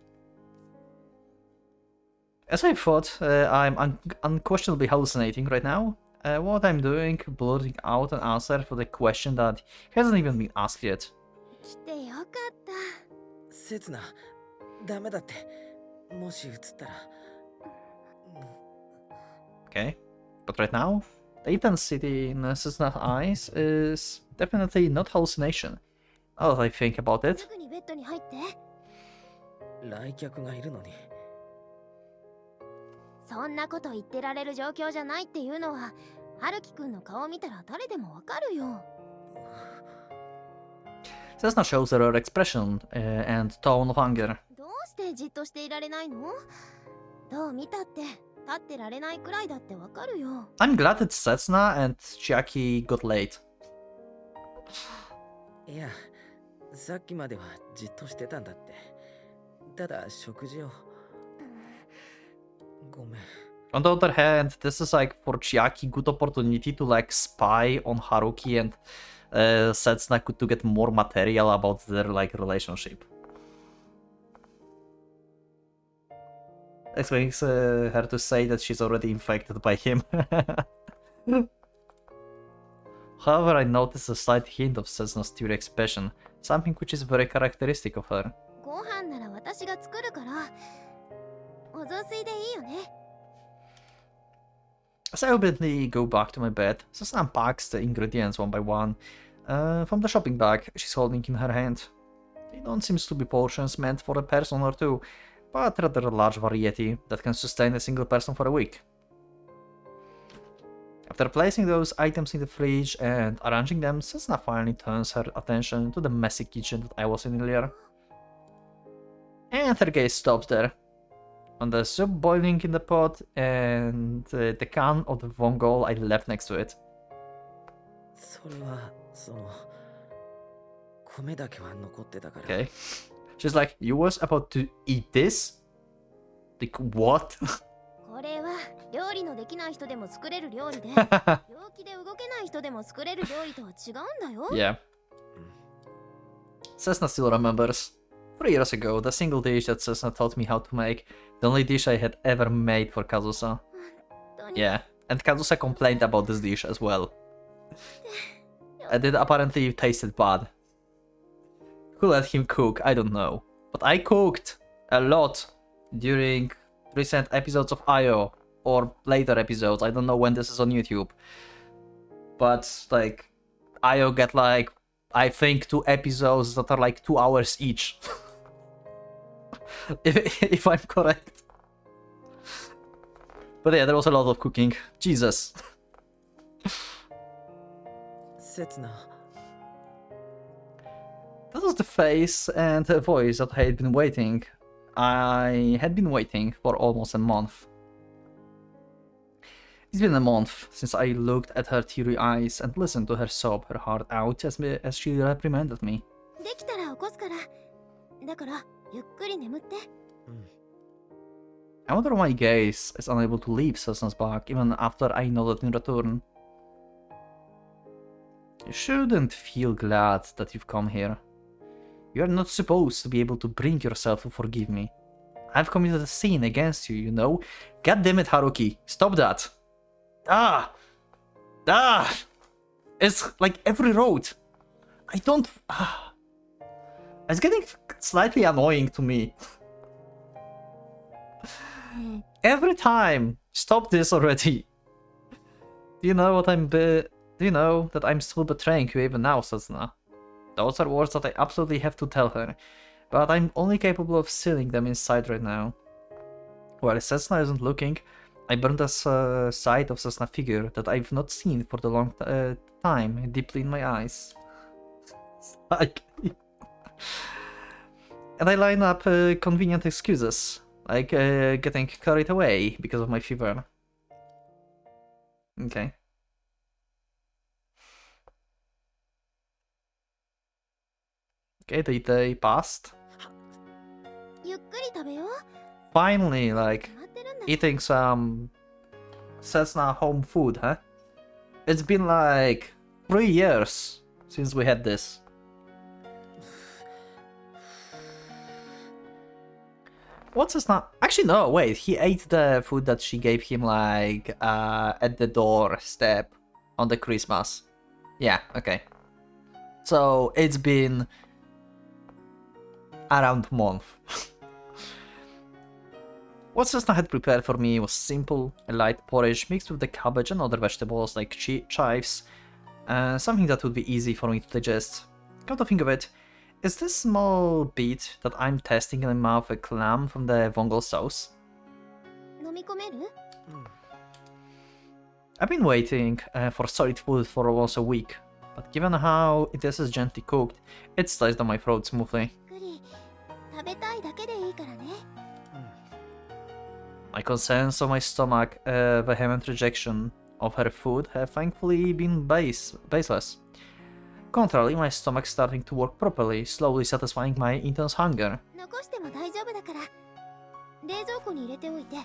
As I thought, I'm unquestionably hallucinating right now. What I'm doing, blurting out an answer for the question that hasn't even been asked yet. 来てよかった。せつな、ダメだって。もし映ったら。Okay. But right now, the intensity in Setsuna's eyes is definitely not hallucination. Now that I think about it. すぐにベッドに入って。来客がいるのに。そんなこと言ってられる状況じゃないっていうのは、春樹くんの顔見たら誰でもわかるよ。Setsuna shows her expression and tone of anger. どうしてじっとしていられないの？どう見たって立ってられないくらいだってわかるよ。I'm glad that Setsuna and Chiaki got late. いや、さっきまではじっとしてたんだって。ただ食事を。ごめん。 On the other hand, this is like for Chiaki good opportunity to like spy on Haruki and Setsuna to get more material about their like relationship. This makes her to say that she's already infected by him. However, I noticed a slight hint of Setsuna's teary expression, something which is very characteristic of her. ご飯なら私が作るから、お雑炊でいいよね。 As I obediently go back to my bed, Setsuna unpacks the ingredients one by one from the shopping bag she's holding in her hand. They don't seem to be portions meant for a person or two, but rather a large variety that can sustain a single person for a week. After placing those items in the fridge and arranging them, Setsuna finally turns her attention to the messy kitchen that I was in earlier. And her gaze stops there, on the soup boiling in the pot and the can of the vongole I left next to it. それは米だけは残ってたから。 Okay. She's like, you was about to eat this? Like, what? これは料理のできない人でも作れる料理で、病気で動けない人でも作れる料理とは違うんだよ。Yeah. Setsuna still remembers. 3 years ago, the single dish that Setsuna taught me how to make, the only dish I had ever made for Kazusa. Yeah, and Kazusa complained about this dish as well. And it apparently tasted bad. Who let him cook? I don't know. But I cooked a lot during recent episodes of IO, or later episodes. I don't know when this is on YouTube. But, like, IO get, like, I think 2 episodes that are like 2 hours each. if I'm correct. But yeah, there was a lot of cooking. Jesus. 刹那 That was the face and voice that I had been waiting. I had been waiting for almost a month. It's been a month since I looked at her teary eyes and listened to her sob her heart out as she reprimanded me. できたら起こすから。だからゆっくり眠って。I wonder why my gaze is unable to leave Setsuna's back even after I nodded in return. You shouldn't feel glad that you've come here. You are not supposed to be able to bring yourself to forgive me. I've committed a sin against you, you know? God damn it, Haruki. Stop that. Ah! It's like every road. I don't... It's getting slightly annoying to me. Every time. Stop this already. Do you know what do you know that I'm still betraying you even now, Setsuna? Those are words that I absolutely have to tell her, but I'm only capable of sealing them inside right now. While Setsuna isn't looking, I burned a sight of Setsuna figure that I've not seen for the long time deeply in my eyes. And I line up convenient excuses, like getting carried away because of my fever. Okay. Okay, the day passed. ゆっくり食べよう。 Finally, like, 待ってるんだ。 eating some Setsuna home food, huh? It's been like 3 years since we had this. What's Setsuna? Actually, no, wait. He ate the food that she gave him, like, at the doorstep on the Christmas. Yeah, okay. So, it's been around a month. What Setsuna had prepared for me was simple, a light porridge mixed with the cabbage and other vegetables like chives, something that would be easy for me to digest. Come to think of it, is this small bit that I'm testing in my mouth a clam from the vongole sauce? 飲み込める？ I've been waiting for solid food for almost a week, but given how it is gently cooked, it sliced down my throat smoothly. ゆっくり食べたいだけでいいからね。 My concerns of my stomach, vehement rejection of her food have thankfully been baseless. contrary, my stomach's starting to work properly, slowly satisfying my intense hunger. 残しても大丈夫だから冷蔵庫に入れておいて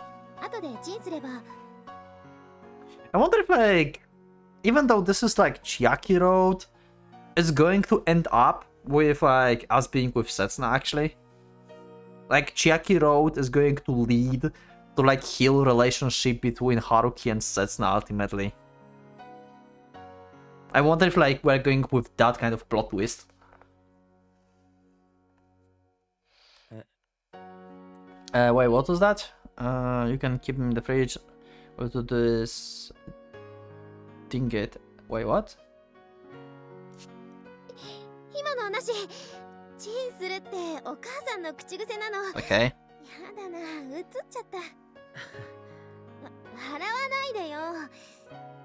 後でチンすれば I wonder if, like, even though this is like Chiaki Road, it's going to end up with like us being with Setsuna actually. Like Chiaki Road is going to lead to like heal relationship between Haruki and Setsuna ultimately. I wonder if like we're going with that kind of plot twist. Wait, what was that? You can keep him in the fridge. Or to this ding it. Wait, what? 今の話チンするってお母さんの口癖なの Okay. やだな映っちゃった笑わないでよ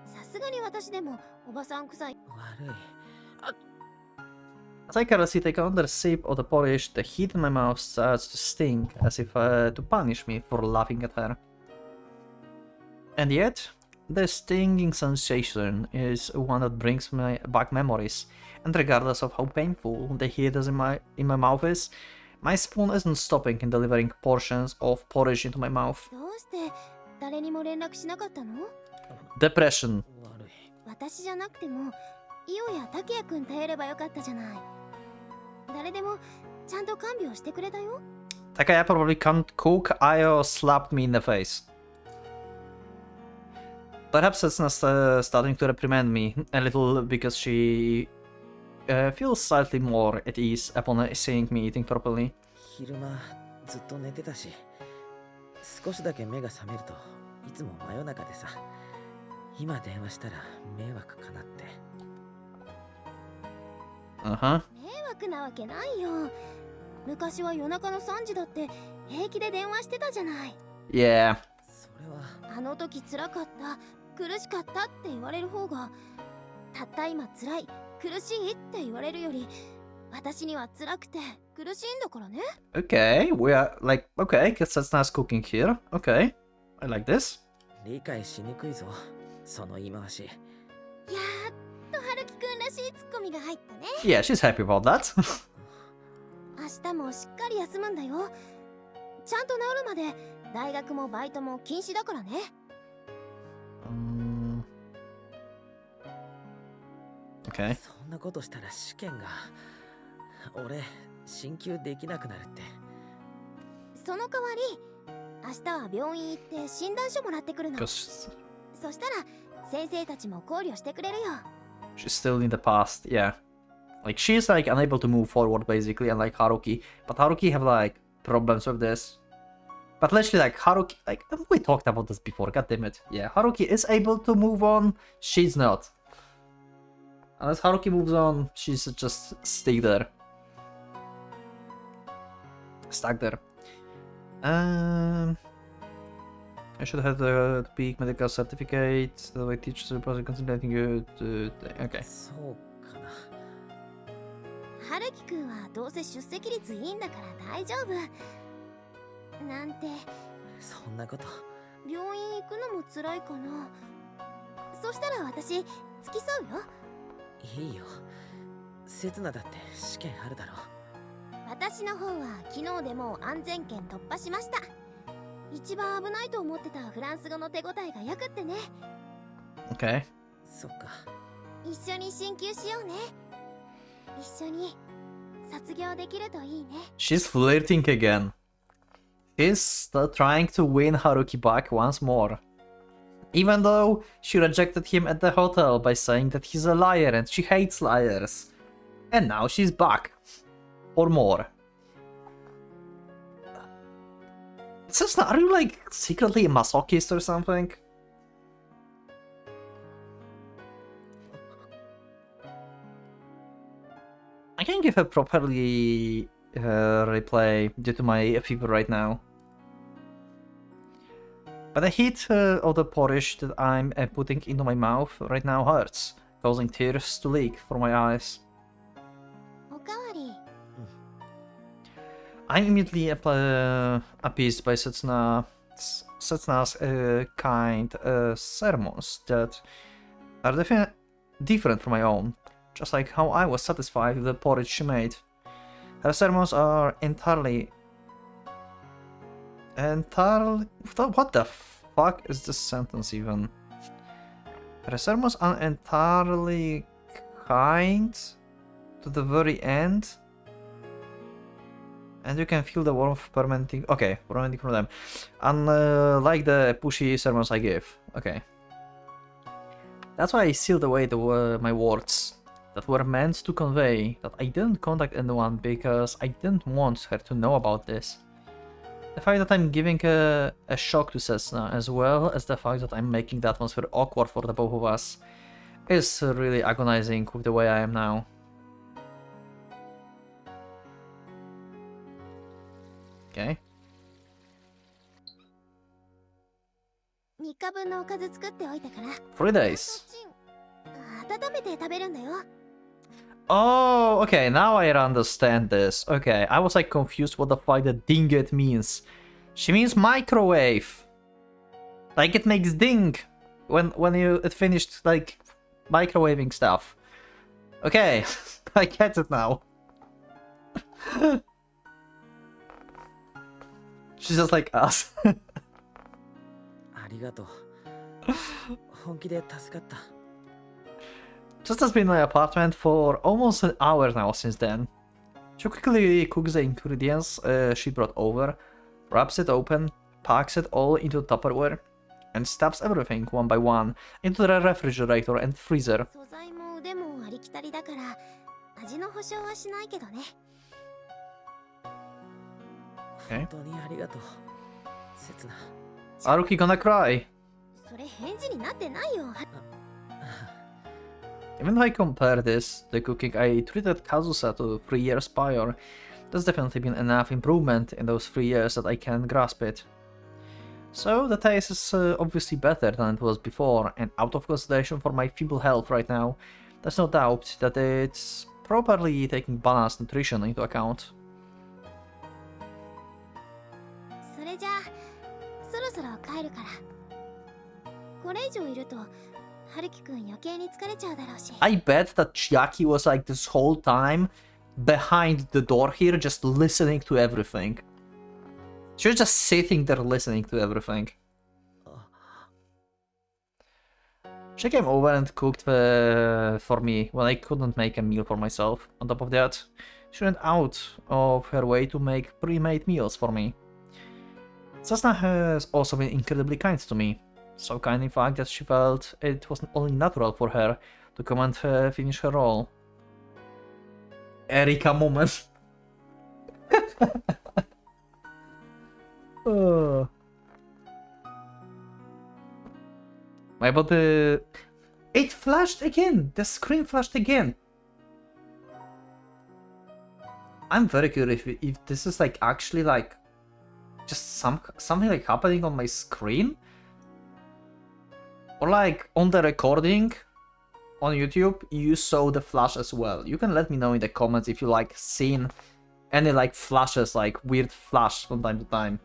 さすがに私でもおばさん臭い悪い As I carelessly take another sip of the porridge, the heat in my mouth starts to sting, as if to punish me for laughing at her. And yet, the stinging sensation is one that brings me back memories, and regardless of how painful the heat is in my mouth is, my spoon isn't stopping in delivering portions of porridge into my mouth. どうして誰にも連絡しなかったの Depression. 悪い私じゃなくてもイオやタケヤくん頼ればよかったじゃない誰でもちゃんと看病してくれたよ Takaya probably can't cook. Ayo slapped me in the face. Perhaps it's not starting to reprimand me a little because she feels slightly more at ease upon seeing me eating properly. 昼間ずっと寝てたし少しだけ目が覚めるといつも真夜中でさ今電話したら迷惑かなって Uh-huh. 迷惑なわけないよ昔は夜中の3時だって平気で電話してたじゃない Yeah. それはあの時辛かった苦しかったって言われる方がたった今辛い苦しいって言われるより私には辛くて苦しいんだからね Okay, we are like, okay, guess that's nice cooking here. Okay, I like this. 理解しにくいぞその言い回しやっと春樹くんらしいツッコミが入ったね Yeah, she's happy about that. 明日もしっかり休むんだよちゃんと治るまで大学もバイトも禁止だからね Okay. そんなことしたら試験が俺進級できなくなるってその代わり明日は病院行って診断書もらってくるの Because そしたら先生たちも考慮してくれるよ she's still in the past, yeah. Like, she's like unable to move forward basically, unlike Haruki. But Haruki have like problems with this. But literally, like, Haruki, like, we talked about this before, god damn it. Yeah, Haruki is able to move on, she's not. Unless Haruki moves on, she's just stuck there. Stuck there. I should have the peak medical certificate. The way teachers are probably contemplating you to... Okay. そうかな春樹くんはどうせ出席率いいんだから大丈夫なんてそんなこと病院行くのも辛いかなそしたら私付き添うよいいよ刹那だって試験あるだろ私の方は昨日でもう安全圏突破しました一番危ないと思ってたフランス語の手応えがよくってね Okay. そっか一緒に進級しようね一緒に卒業できるといいね She's flirting again. She's still trying to win Haruki back once more. Even though she rejected him at the hotel by saying that he's a liar and she hates liars. And now she's back. For more. Sister, are you like secretly a masochist or something? I can't give a properly replay due to my fever right now. But the heat of the porridge that I'm putting into my mouth right now hurts, causing tears to leak from my eyes. おかわり I'm immediately appeased by Setsuna's kind sermons that are different from my own. just like how I was satisfied with the porridge she made. Her sermons are entirely... What the fuck is this sentence even? Her sermons are entirely kind to the very end. And you can feel the warmth permeating... Okay, permeating from them. Unlike the pushy sermons I give. Okay. That's why I sealed away my words that were meant to convey that I didn't contact anyone because I didn't want her to know about this. The fact that I'm giving a shock to Cessna, as well as the fact that I'm making the atmosphere awkward for the both of us, is really agonizing with the way I am now. Okay. 3日分のおかず作っておいたから。 3 days. 温めて食べるんだよ。 Oh, okay, now I understand this. Okay, I was like confused what the fuck the dinget means. She means microwave. Like it makes ding when it finished like microwaving stuff. Okay, I get it now. She's just like us. ありがとう。本気で助かった。 Just has been in my apartment for almost an hour now since then. She quickly cooks the ingredients she brought over, wraps it open, packs it all into Tupperware, and stuffs everything one by one into the refrigerator and freezer. 素材も腕もありきたりだから味の保証はしないけどね。 Okay. 本当にありがとう。刹那。 Haruki gonna cry. それ返事になってないよ。 Even though I compare this, the cooking I treated Kazusa to 3 years prior, there's definitely been enough improvement in those 3 years that I can grasp it. So the taste is obviously better than it was before, and out of consideration for my feeble health right now, there's no doubt that it's properly taking balanced nutrition into account. それじゃあそろそろ帰るから。これ以上いると春樹くん余計に疲れちゃうだろうし。 I bet that Chiaki was like this whole time behind the door here, just listening to everything. She was just sitting there listening to everything. She came over and cooked for me when I couldn't make a meal for myself. On top of that, she went out of her way to make pre-made meals for me. Cessna has also been incredibly kind to me. So kind in fact that she felt it was only natural for her to come and finish her role. Erika moment. Oh. My body... It flashed again! The screen flashed again! I'm very curious if this is like actually like just something like happening on my screen? Or like on the recording on YouTube, you saw the flash as well. You can let me know in the comments if you like seen any like flashes, like weird flash from time to time.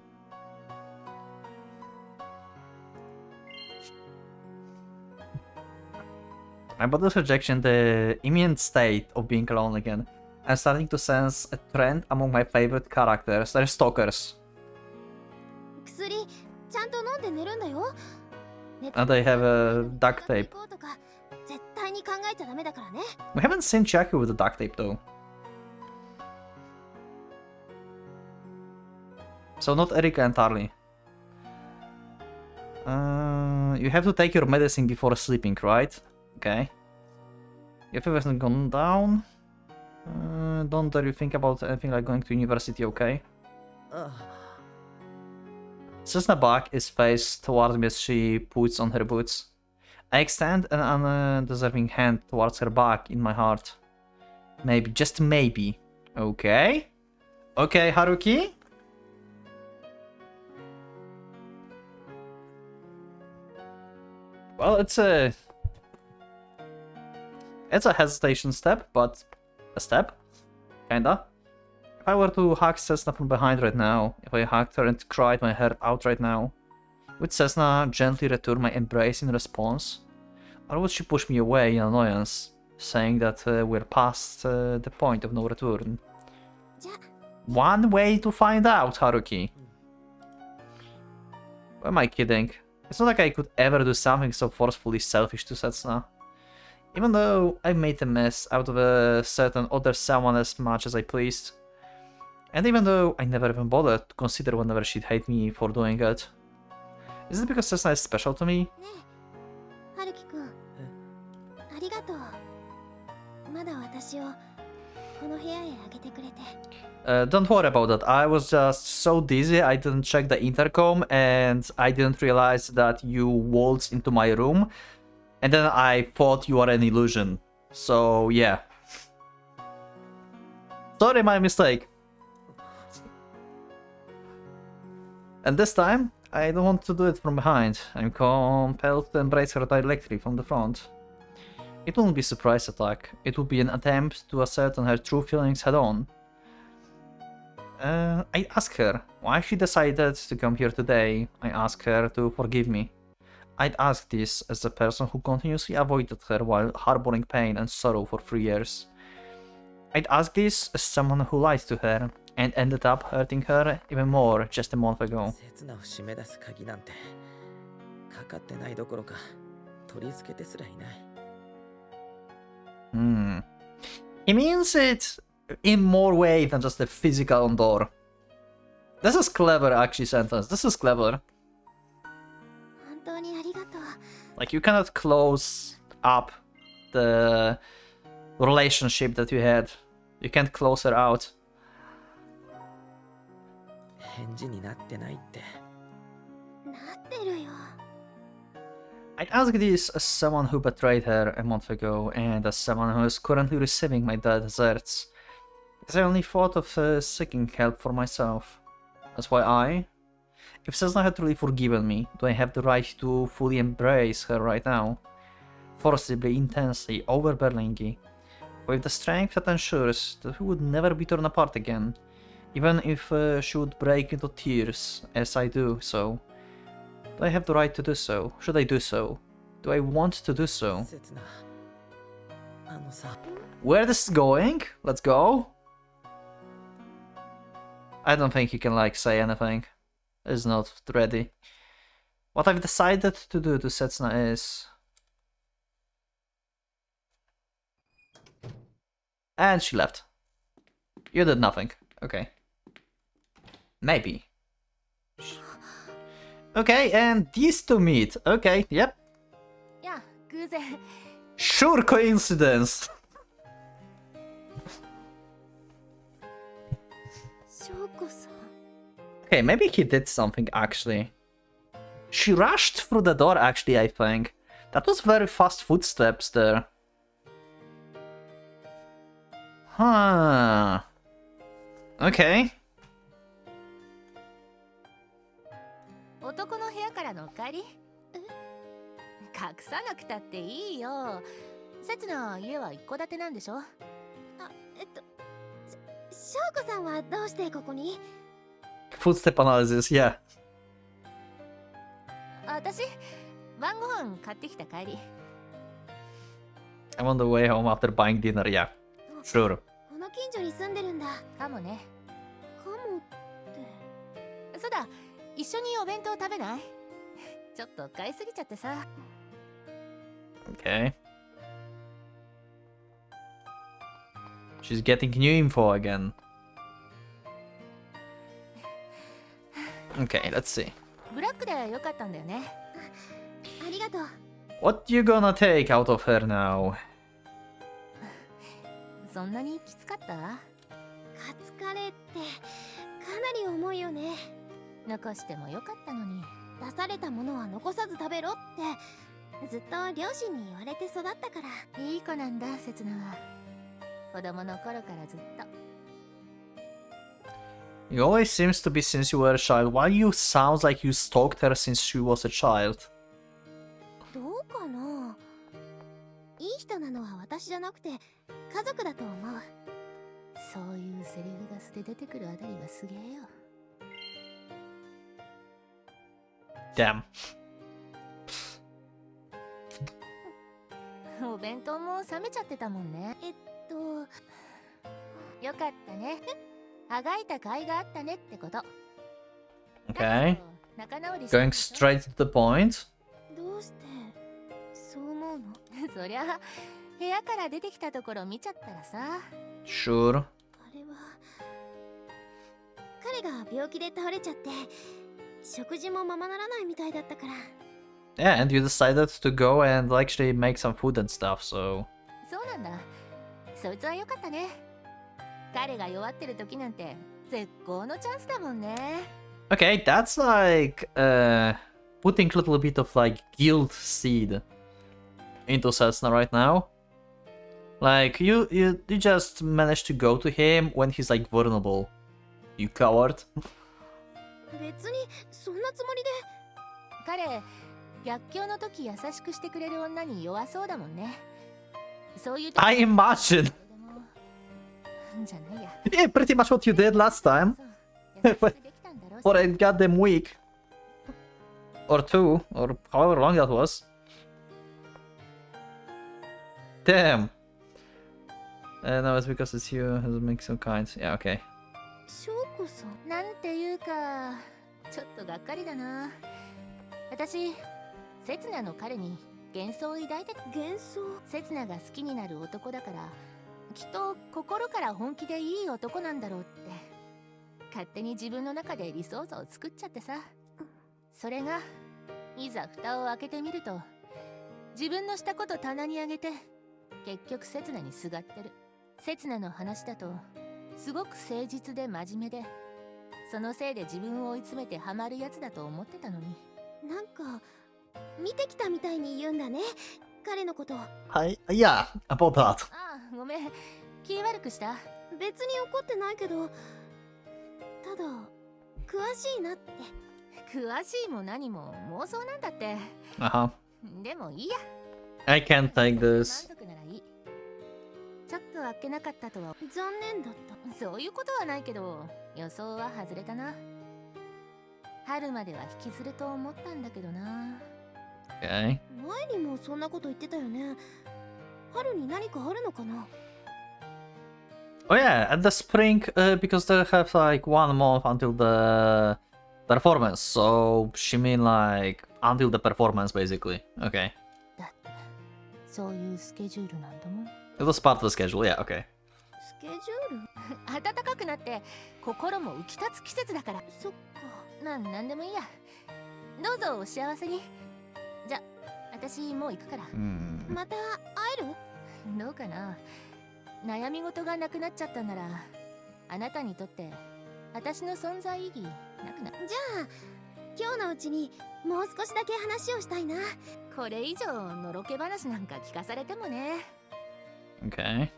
My body's rejection the imminent state of being alone again. I'm starting to sense a trend among my favorite characters. They're stalkers. 薬ちゃんと飲んで寝るんだよ。 And they have a duct tape. 絶対に考えちゃダメだからね。 We haven't seen Chiaki with the duct tape though. So not Erika entirely. You have to take your medicine before sleeping, right? Okay. Your fever hasn't gone down. Don't dare you think about anything like going to university, okay? Cessna back is faced towards me as she puts on her boots. I extend an undeserving hand towards her back in my heart. Maybe, just maybe. Okay. Okay, Haruki? Well, it's a hesitation step, but a step. Kinda. If I were to hug Cessna from behind right now, if I hugged her and cried my heart out right now, would Cessna gently return my embrace in response? Or would she push me away in annoyance? saying that we're past the point of no return. じゃ One way to find out, Haruki. Who am I kidding? It's not like I could ever do something so forcefully selfish to Setsuna. Even though I made a mess out of a certain other someone as much as I pleased. And even though I never even bothered to consider whenever she'd hate me for doing it. Is it because Setsuna is special to me? ねえ春樹くんありがとうまだ私をこの部屋へあげてくれて Don't worry about that. I was just so dizzy I didn't check the intercom and I didn't realize that you waltzed into my room. And then I thought you were an illusion. So yeah. Sorry, my mistake. And this time, I don't want to do it from behind. I'm compelled to embrace her directly from the front. It won't be a surprise attack. It will be an attempt to ascertain her true feelings head-on. I ask her why she decided to come here today. I ask her to forgive me. I'd ask this as the person who continuously avoided her while harboring pain and sorrow for 3 years. I'd ask this as someone who lied to her and ended up hurting her even more just a month ago. 刹那を締め出す鍵なんてかかってないどころか取り付けてすらいない He means it in more way than just a physical door. This is clever, actually, sentence. This is clever. 本当にありがとう Like, you cannot close up the relationship that you had. You can't close her out. 返事になってないって なってるよ I'd ask this as someone who betrayed her a month ago and as someone who is currently receiving my deserts. Because I only thought of seeking help for myself. That's why if Setsuna had truly forgiven me, do I have the right to fully embrace her right now? Forcibly, intensely, overwhelmingly. With the strength that ensures that we would never be torn apart again. Even if she would break into tears as I do so. Do I have the right to do so? Should I do so? Do I want to do so? 刹那あのさ Where this is going? Let's go. I don't think he can like say anything. It's not ready. What I've decided to do to Setsuna is... And she left. You did nothing. Okay. Maybe. Okay, and these two meet. Okay, yep. いや偶然 Sure coincidence. 翔子さん Okay, maybe he did something actually. She rushed through the door actually, I think. That was very fast footsteps there. Huh. Okay. 男の部屋からのお帰り隠さなくたっていいよ刹那家は一戸建てなんでしょあ翔子さんはどうしてここに Footstep analysis, yeah. 私晩ご飯買ってきた帰り I'm on the way home after buying dinner, yeah. Sure. この近所に住んでるんだかもねかもってそうだ一緒にお弁当食べないちょっと買いすぎちゃってさ Okay. She's getting new info again. Okay, let's see. ブラックでよかったんだよねありがとう What you gonna take out of her now? そんなにきつかったカツカレーってかなり重いよね残してもよかったのに出されたものは残さず食べろってずっと両親に言われて育ったからいい子なんだ刹那は子供の頃からずっと It always seems to be since you were a child. Why you sounds like you stalked her since she was a child? どうかないい人なのは私じゃなくて家族だと思うそういうセリフが素で出てくるあたりがすげえよ Damn. お弁当も冷めちゃってたもんね。よかったね。あがいた甲斐があったねってこと。Okay. 仲直り Going straight to the point. どうしてそう思うの？そりゃ部屋から出てきたところ見ちゃったらさ。Sure. あれは彼が病気で倒れちゃって食事もままならないみたいだったから。Yeah, and you decided to go and actually make some food and stuff, so... そうなんだ。そいつはよかったね。彼が弱ってる時なんて絶好のチャンスだもんね。Okay, that's like putting a little bit of like guilt seed into Cessna right now. Like you just managed to go to him when he's like vulnerable. You coward. 別にそんなつもりで。彼、逆境の時優しくしてくれる女に弱そうだもんね。そういう時 I imagine. じゃないや。Yeah, pretty much what you did last time. For a goddamn week. Or two, or however long that was. Damn. No, it's because it's you. It makes some kinds. Yeah, okay. 翔子さん。なんていうか、ちょっとがっかりだな。私、セツナの彼に幻想を抱いてた。幻想？セツナが好きになる男だから、きっと心から本気でいい男なんだろうって。勝手に自分の中で理想像を作っちゃってさ。それが、いざ蓋を開けてみると、自分のしたこと棚にあげて、結局セツナにすがってる。セツナの話だと、すごく誠実で真面目で、そのせいで自分を追い詰めてハマるやつだと思ってたのに。なんか見てきたみたいに言うんだね、彼のこと。Yeah, about that. ああ、ごめん。気悪くした？別に怒ってないけど、ただ詳しいなって。詳しいも何も妄想なんだって。Uh-huh. でもいいや。I can't take this. 満足ならいい。ちょっとあっけなかったとは。残念だった。そういうことはないけど、予想は外れたな。春までは引きずると思ったんだけどな。Okay. 前にもそんなこと言ってたよね。春に何かあるのかな？ Oh yeah, at the spring, because they have like 1 month until the performance, so she mean like until the performance basically. Okay. だってそういうスケジュールなんだもん。It was part of the schedule, yeah, okay. スケジュール？暖かくなって心も浮き立つ季節だから。そっか。なんでもいいや。どうぞお幸せに。じゃ、私もう行くから。また会える？どうかな。悩み事がなくなっちゃったなら、あなたにとって私の存在意義なくな。じゃあ今日のうちにもう少しだけ話をしたいな。これ以上のろけ話なんか聞かされてもね。Okay.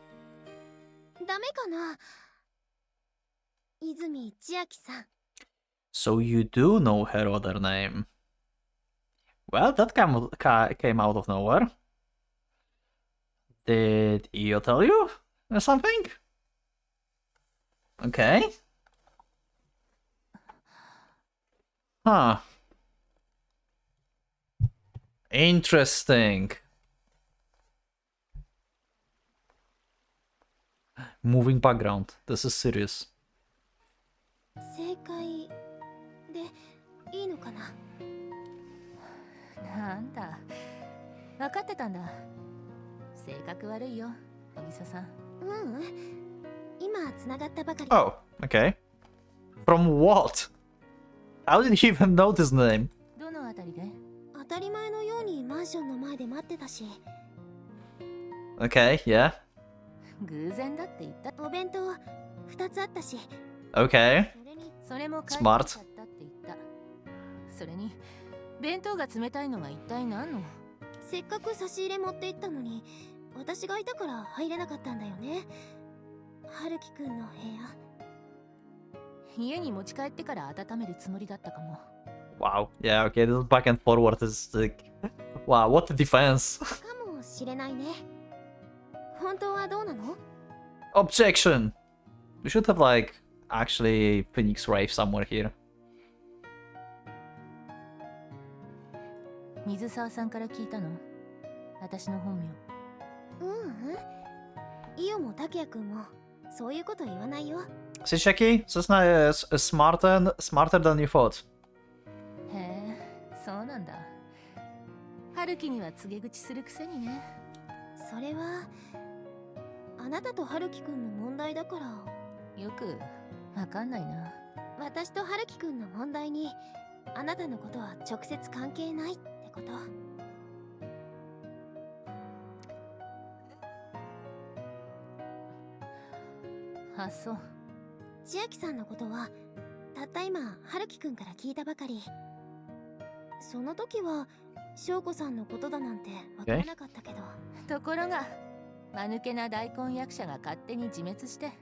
ダメかな、泉千秋さん。 So you do know her other name. Well, that came out of nowhere. Did Io tell you something? Okay. Huh. Interesting. Moving background. This is serious. 正解でいいのかな？なんだ、分かってたんだ。性格悪いよ、おぎそさん。今繋がったばかり。Oh, okay. From what? How did you even know this name? どのあたりで？当たり前のようにマンションの前で待ってたし。Okay, yeah. 偶然だって言った。お弁当2つあったし。Okay. それも Smart. ちゃったって言った。それに弁当が冷たいのが一体何の？せっかく差し入れ持って行ったのに、私がいたから入れなかったんだよね。春樹くんの部屋。家に持ち帰ってから温めるつもりだったかも。Wow. Yeah, okay, this back and forward is like... Wow, what a defense. かもしれないね。本当はどうなの？ Objection. We should have like actually Phoenix Wraith somewhere here. 水沢さんから聞いたの？私の本名。イオもタケヤくんもそういうこと言わないよ。 See, Shaki? Sasuna is smarter than you thought. へえ、そうなんだ。春樹には告げ口するくせにね。それはあなたと春樹くんの問題だから。よくわかんないな。私と春樹くんの問題にあなたのことは直接関係ないってこと。あ、そう。千秋さんのことはたった今春樹くんから聞いたばかり。その時は翔子さんのことだなんてわからなかったけど、ところが間抜けな大根役者が勝手に自滅して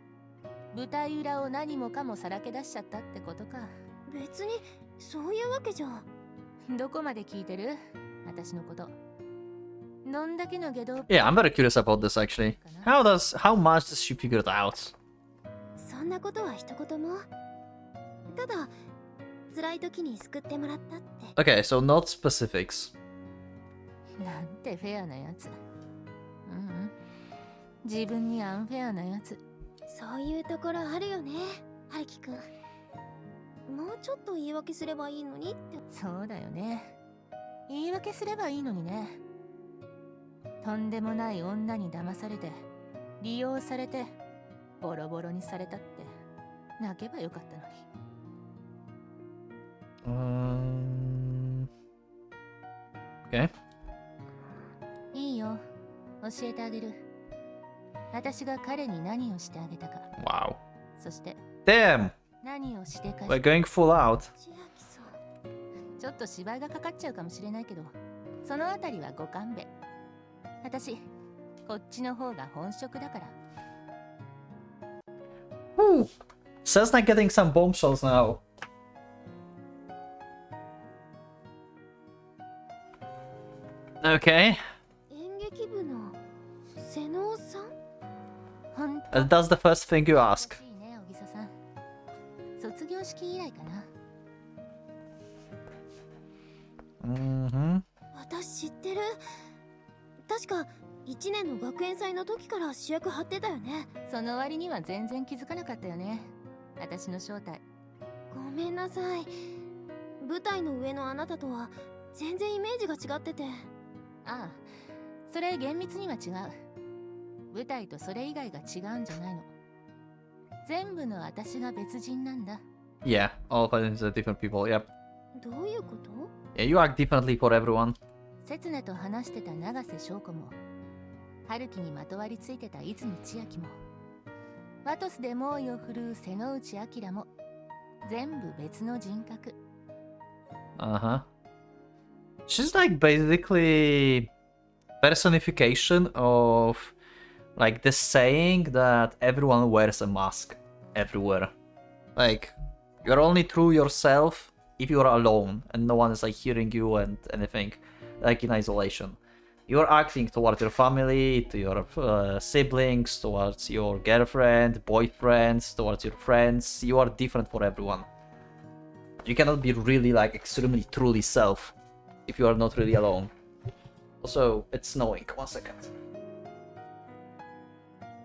舞台裏を何もかもさらけ出しちゃったってことか。別にそういうわけじゃ。どこまで聞いてる？私のこと。どんだけの下道。 Yeah, I'm very curious about this actually. How much does she figure it out? そんなことは一言も。ただ辛い時に救ってもらったって。 Okay, so not specifics. なんてフェアなやつ。自分にアンフェアなやつ。そういうところあるよね、春樹くん。もうちょっと言い訳すればいいのにって。そうだよね。言い訳すればいいのにね。とんでもない女に騙されて利用されてボロボロにされたって泣けばよかったのに。Okay. いいよ、教えてあげる。私が彼に何をしてあげたか。 Wow. そして Damn! 何をしてか。 We're going full out. ちょっと芝居がかかっちゃうかもしれないけど、そのあたりはご勘弁。私こっちの方が本職だから。 Woo! Cessna getting some bombshells now. Okay. 演劇部の瀬能さん。That's the first thing you ask. いいね、小木曽さん。卒業式以来かな。私知ってる。確か1年の学園祭の時から主役張ってたよね。その割には全然気づかなかったよね、私の正体。ごめんなさい。舞台の上のあなたとは全然イメージが違ってて。ああ、それ厳密には違う。舞台とそれ以外が違うんじゃないの。全部の私が別人なんだ。 Yeah, all of us are different people, yep. どういうこと？ Yeah, you act differently for everyone. 刹那と話してた永瀬翔子も、春樹にまとわりついてた泉千秋も、ワトスで猛威を振るう瀬能内明も、全部別の人格。Uh-huh. She's like basically personification of like this saying that everyone wears a mask everywhere. Like you're only true yourself if you're alone and no one is like hearing you and anything, like in isolation. You're acting towards your family, to your siblings, towards your girlfriend, boyfriends, towards your friends. You are different for everyone. You cannot be really like extremely truly self if you are not really alone. Also, it's snowing. 1 second.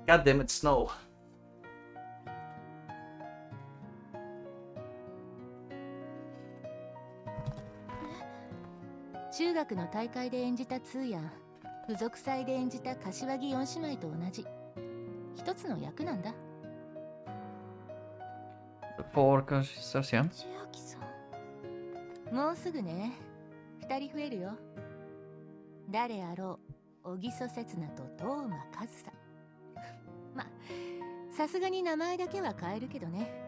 God damn it, snow.「中学の大会で演じたツーや付属祭で演じた柏木4姉妹と同じ一つの役なんだ。 For sisters, yeah. 千秋さん。もうすぐね、2人増えるよ。誰あろう、小木曽刹那と當真和沙。ま、さすがに名前だけは変えるけどね。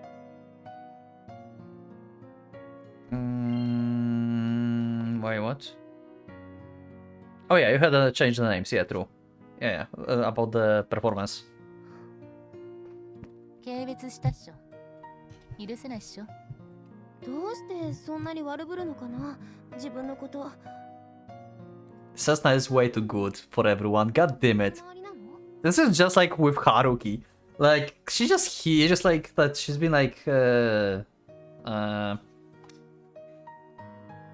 Wait, what? Oh yeah, you had to change the names. Yeah, true. Yeah, about the performance. 軽蔑したっしょ。許せないっしょ。どうしてそんなに悪ぶるのかな、自分のこと。Cessna is way too good for everyone. God damn it. This is just like with Haruki. Like she just like that. She's been like,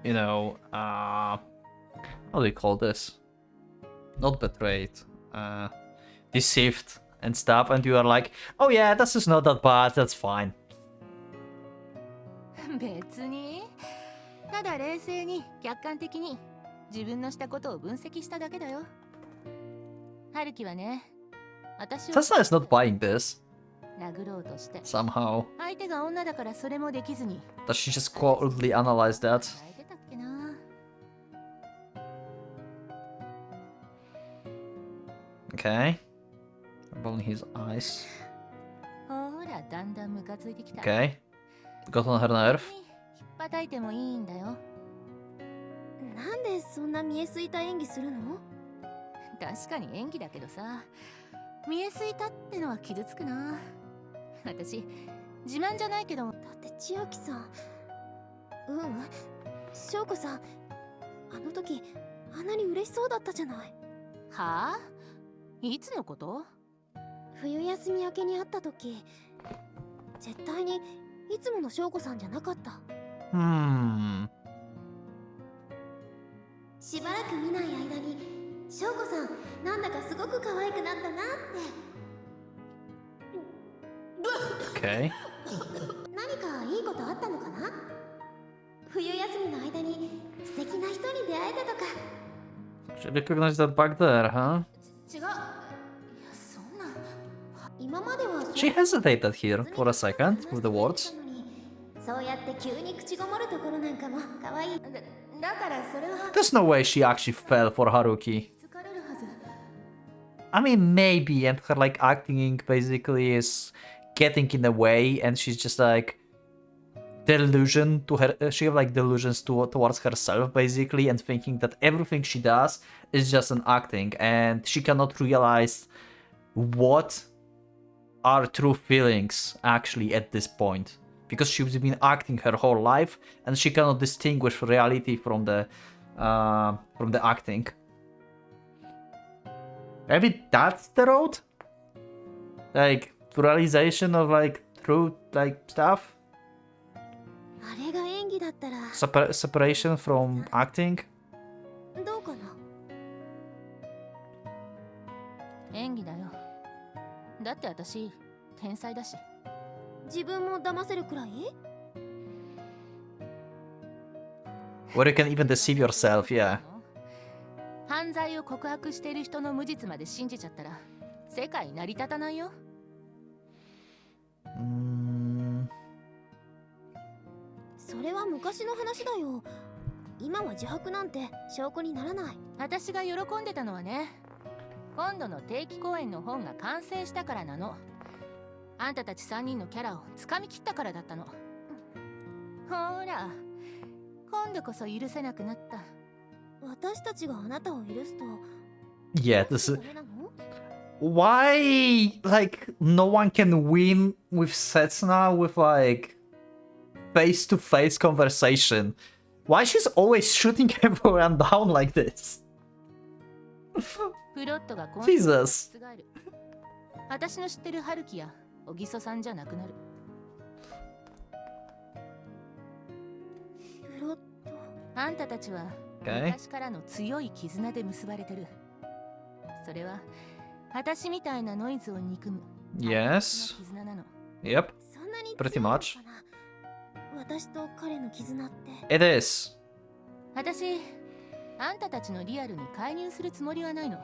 you know, how do you call this? Not betrayed. deceived and stuff, and you are like, oh yeah, this is not that bad, that's fine. 別にただ冷静に客観的に自分のしたことを分析しただけだよ。春樹はね、私を Tesla is not buying this 殴ろうとして somehow. 相手が女だからそれもできずに Does she just coldly analyze that? 変えてたっけな。 Okay. Rolling his eyes. ほらだんだんムカついてきた。 Okay. Got on her nerve. 引っ叩いてもいいんだよ。なんでそんな見えすいた演技するの？確かに演技だけどさ、見えすいたってのは傷つくな。私自慢じゃないけど。だって千秋さん、翔子さん、あの時あんなに嬉しそうだったじゃない。はあ？いつのこと？冬休み明けに会った時、絶対にいつもの翔子さんじゃなかった。しばらく見ない間に翔子さんなんだかすごく可愛くなったなって。Okay. 何かいいことあったのかな？冬休みの間に素敵な人に出会えたとか。 She recognized that back there, huh? 違う。いやそんな。今までは She hesitated here for a second with the words. そうやって急に口ごもるところなんかも可愛い。だからそれは。 There's no way she actually fell for Haruki. 疲れるはず。 I mean, maybe, and her like acting basically is getting in the way, and she's just like delusion to her. She have like delusions towards herself basically, and thinking that everything she does is just an acting, and she cannot realize what are true feelings actually at this point, because she's been acting her whole life, and she cannot distinguish reality from the acting. Maybe that's the road, like realization of like true like stuff. あれが演技だったら Separation from acting. どうかな。演技だよ。だって私天才だし。自分も騙せるくらい？ Where you can even deceive yourself, yeah. 犯罪を告白している人の無実まで信じちゃったら世界成り立たないよ。それは昔の話だよ。今は自白なんて証拠にならない。私が喜んでたのはね、今度の定期公演の本が完成したからなの。あんたたち3人のキャラをつかみきったからだったの。ほら、今度こそ許せなくなった。私たちがあなたを許すと。 Yeah, this is... Why, like, no one can win with Setsuna with, like, face-to-face conversation? Why she's always shooting everyone down like this? プロットが Jesus. 私の知ってる春樹や小木曽さんじゃなくなる。プロット。あんたたちは昔からの強い絆で結ばれてる。それは私みたいなノイズを憎む。Yes. Yep. Pretty much. 私と彼の絆って。It is. 私、あんたたちのリアルに介入するつもりはないの。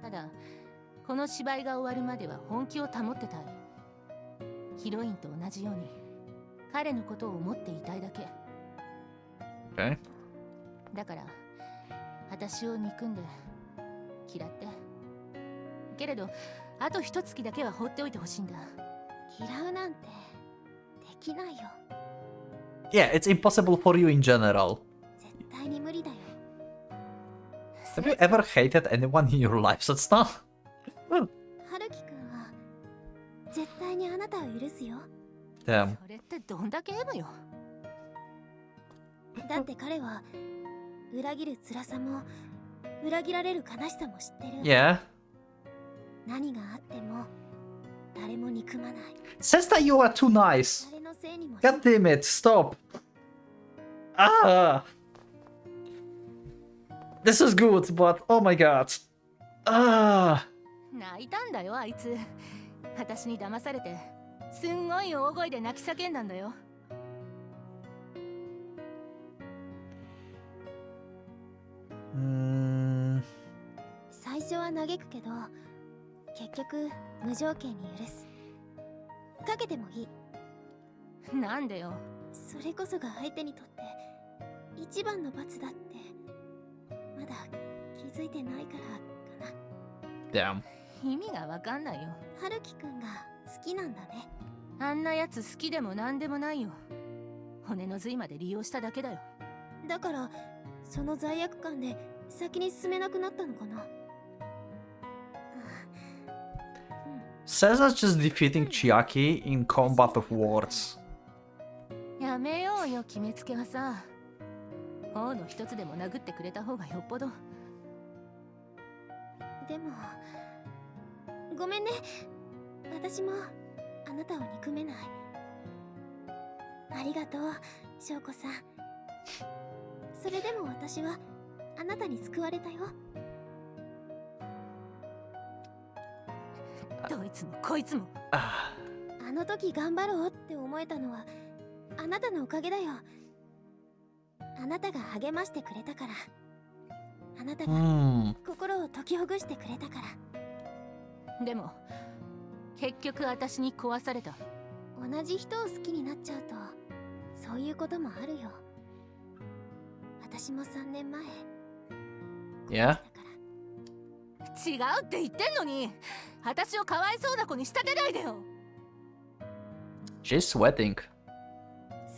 ただ、この芝居が終わるまでは本気を保ってたい。ヒロインと同じように彼のことを思っていたいだけ。Okay. だから私を憎んで嫌って。けれどあと一月だけは放っておいてほしいんだ。嫌うなんてできないよ。Yeah, it's impossible for you in general. 絶対に無理だよ。Have you ever hated anyone in your life, Setsuna? 春樹くんは絶対にあなたを許すよ。Damn. それってどんだけ M よ。だって彼は裏切る辛さも裏切られる悲しさも知ってる。Yeah. 何があっても誰も憎まない。Says that you are too nice. 誰のせいにも。 God damn it, stop. Ah. This is good, but oh my god. 泣いたんだよあいつ。私に騙されてすんごい大声で泣き叫んだんだよ。最初は嘆くけど結局無条件に許す。かけてもいい。なんでよ。それこそが相手にとって一番の罰だってまだ気づいてないからかな。Damn. 意味がわかんないよ。春樹くんが好きなんだね。あんなやつ好きでもなんでもないよ。骨の髄まで利用しただけだよ。だからその罪悪感で先に進めなくなったのかな。Seza's just defeating Chiaki in combat of words. やめようよ決めつけはさ。王の一つでも殴ってくれた方がよっぽど。でもごめんね。私もあなたを憎めない。ありがとう翔子さん。それでも私はあなたに救われたよ。どいつもこいつも。あの時頑張ろうって思えたのはあなたのおかげだよ。あなたが励ましてくれたから。あなたが心を解きほぐしてくれたから。でも結局私に壊された。同じ人を好きになっちゃうとそういうこともあるよ。私も3年前 Yeah? 違うって言ってんのに私をかわいそうな子に仕立てないでよ。 She's sweating. 好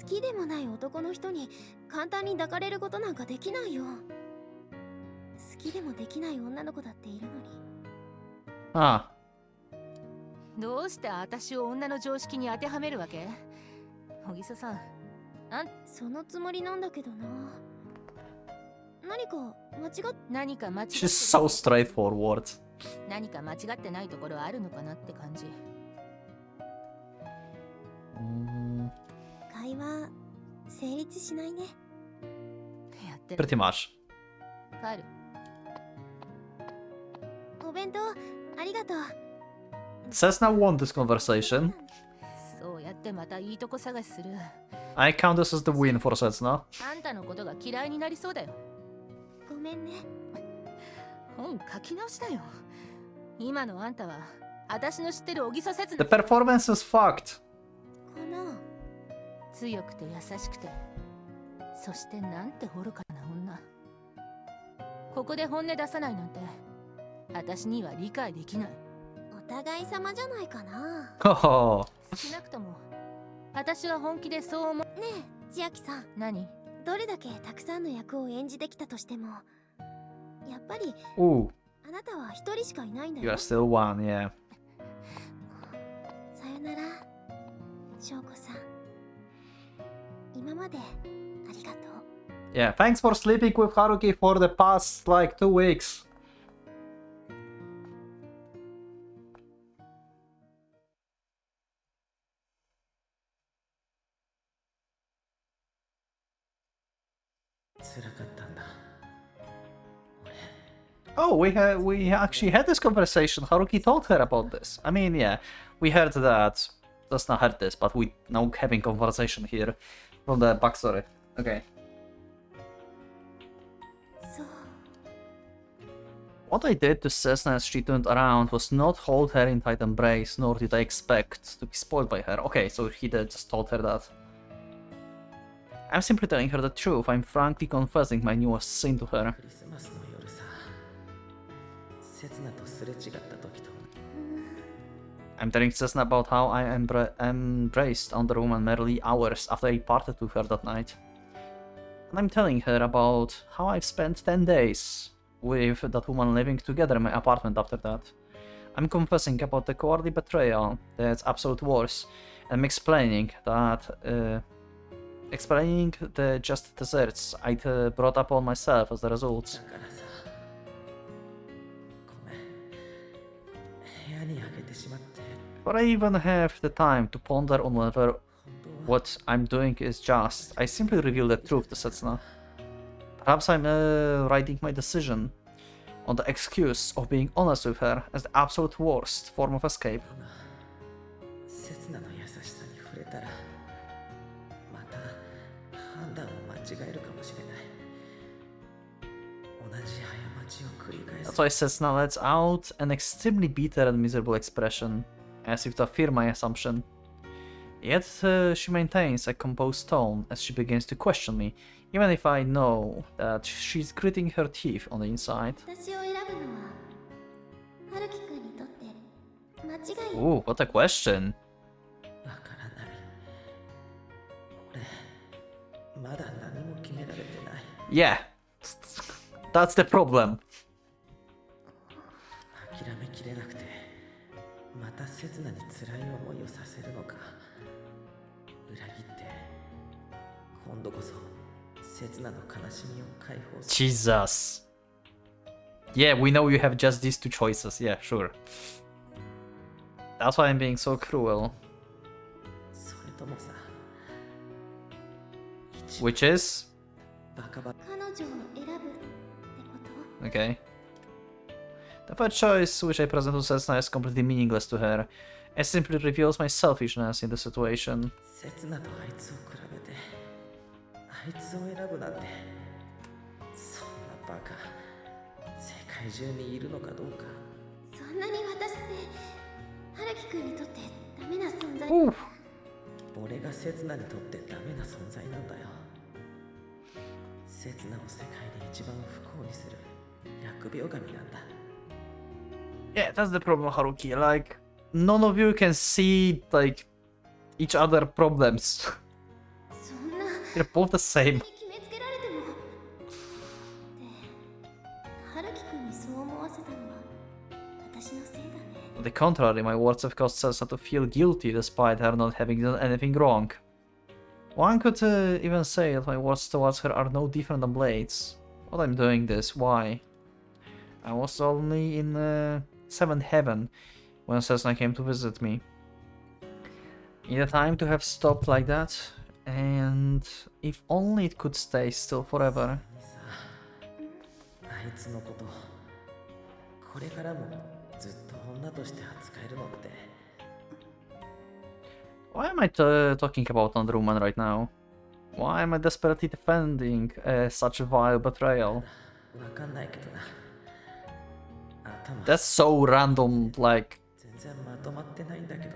きでもない男の人に簡単に抱かれることなんかできないよ。好きでもできない女の子だっているのに。ああ。どうして私を女の常識に当てはめるわけ？小木曽さん、そのつもりなんだけどな。何か間違っ何か間違って She's so straightforward. 何か間違ってないところあるのかなって感じ。会話成立しないね。やってる。 Pretty much. 帰る。お弁当ありがとう。 Cessna won this conversation. そうやってまたいいとこ探しする。 I count this as the win for Cessna. あんたのことが嫌いになりそうだよ。ごめんね。本書き直しだよ。今のあんたは私の知ってる小木曽節 The performance is fucked. かな。強くて優しくて、そしてなんて愚かな女。ここで本音出さないなんて私には理解できない。お互い様じゃないかな。 Oh. 少なくとも私は本気でそう思う。ねえ千秋さん、何？どれだけたくさんの役を演じてきたとしてもやっぱり Ooh, あなたは一人しかいないんだ you よ。 are still one, yeah. さよなら翔子さん。今までありがとう。 Yeah, thanks for sleeping with Haruki for the past like 2 weeks. Oh, we actually had this conversation. Haruki told her about this. I mean, yeah, we heard that. Just not heard this, but we now having conversation here from the backstory. Okay. So, what I did to Cessna as she turned around was not hold her in tight embrace, nor did I expect to be spoiled by her. Okay, so he did just told her that. I'm simply telling her the truth. I'm frankly confessing my newest sin to her. I'm telling Cessna about how I embraced Wonder Woman merely hours after I parted with her that night. And I'm telling her about how I've spent 10 days with that woman living together in my apartment after that. I'm confessing about the cowardly betrayal that's absolute worse. And I'm explaining that explaining the just desserts I'd brought upon myself as the result. But I even have the time to ponder on whether what I'm doing is just. I simply reveal the truth to Setsuna. Perhaps I'm writing my decision on the excuse of being honest with her as the absolute worst form of escape. 刹那の優しさに触れたらまた判断を間違えるかもしれない。同じ過ちを繰り返す。 That's why Setsuna lets out an extremely bitter and miserable expression, as if to affirm my assumption. Yet she maintains a composed tone as she begins to question me, even if I know that she's gritting her teeth on the inside. 私を選ぶのは春樹くんにとって間違い。 Ooh, what a question. わからない。俺まだ何も決められてない。 Yeah, that's the problem. 諦めきれなくてまた刹那に辛い思いをさせるのか。裏切って今度こそ刹那の悲しみを解放する。 Jesus. Yeah, we know you have just these two choices. Yeah, sure. That's why I'm being so cruel. それともさ、 Which is? バカバカ。彼女を選ぶってこと？ Okay. The third choice, which I present to Setsuna, is completely meaningless to her. It simply reveals my selfishness in the situation. 刹那とあいつを比べてあいつを選ぶなんてそんなバカ世界中にいるのかどうか。そんなに私って春樹くんにとってダメな存在。 Ooh. 俺が刹那にとってダメな存在なんだよ。刹那を世界で一番不幸にする疫病神なんだ。 Yeah, that's the problem, Haruki. Like, none of you can see, like, each other problems. そんな You're both the same. 決めつけられても。で、春樹くんにそう思わせたのは私のせいだね。 On the contrary, my words have caused Setsuna to feel guilty despite her not having done anything wrong. One could even say that my words towards her are no different than Blade's. What I'm doing this, why? I was only in 7th heaven when Setsuna came to visit me. In a time to have stopped like that, and if only it could stay still forever. あいつのことこれからもずっと女として扱えるのって。 Why am I talking about another woman right now? Why am I desperately defending such a vile betrayal? わかんないけどな。頭 That's so random, like... 全然まとまってないんだけど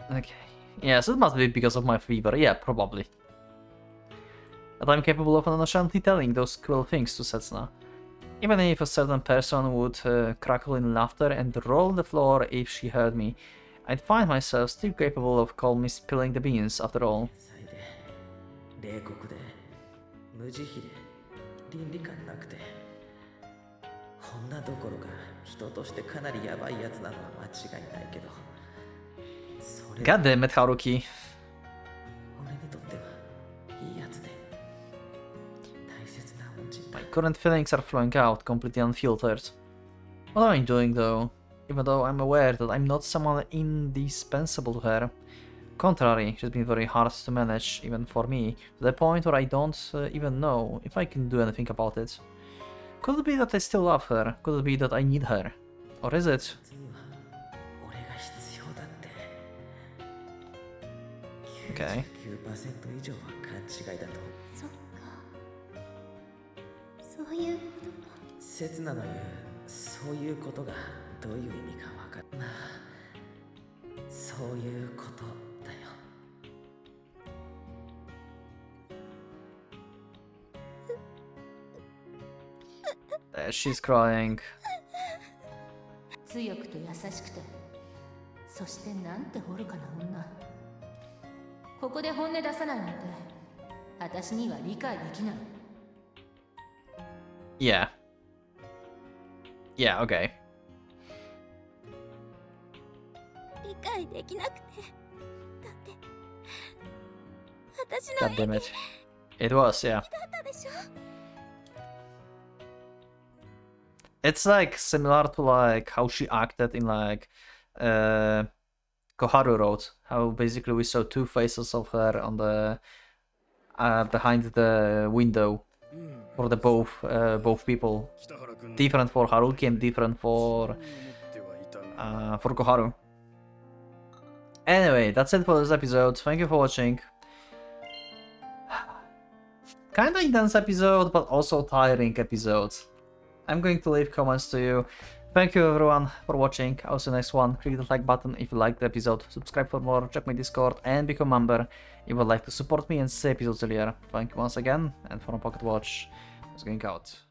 な。 Okay. Yes, it must be because of my fever. Yeah, probably. But I'm capable of nonchalantly telling those cruel things to Setsuna. Even if a certain person would crackle in laughter and roll on the floor if she heard me, I'd find myself still capable of calmly spilling the beans after all. 冷酷で無慈悲で倫理観なくて女どころか人としてかなりヤバいやつなのは間違いないけど、それ God damn it, Haruki. 俺にとってはいいやつで大切な恩人だ。 My current feelings are flowing out, completely unfiltered. What am I doing though? Even though I'm aware that I'm not someone indispensable to her. Contrary, she's been very hard to manage, even for me, to the point where I don't even know if I can do anything about it. Could it be that I still love her? Could it be that I need her? Or is it? 俺が必要だって。 Okay. 99% 以上は勘違いだと。そっか。そういうことか。刹那の言うそういうことがどういう意味かわかるな。そういうことだよ。 She's crying. 強くて優しくて、そしてなんて愚かな女。ここで本音出さないなんて私には理解できない。 Yeah. Yeah, okay. 理解できなくて。だって私 God の damn it. It was, yeah. だったでしょ。 It's like similar to like how she acted in like Koharu Road. How basically we saw two faces of her on the behind the window for the both people. Different for Haruki and different for Koharu. Anyway, that's it for this episode. Thank you for watching. Kinda intense episode, but also tiring episode. I'm going to leave comments to you. Thank you everyone for watching. I'll see you next one. Click the like button if you liked the episode. Subscribe for more, check my Discord, and become a member if you would like to support me and see episodes earlier. Thank you once again, and from Pocket Watch, it's going out.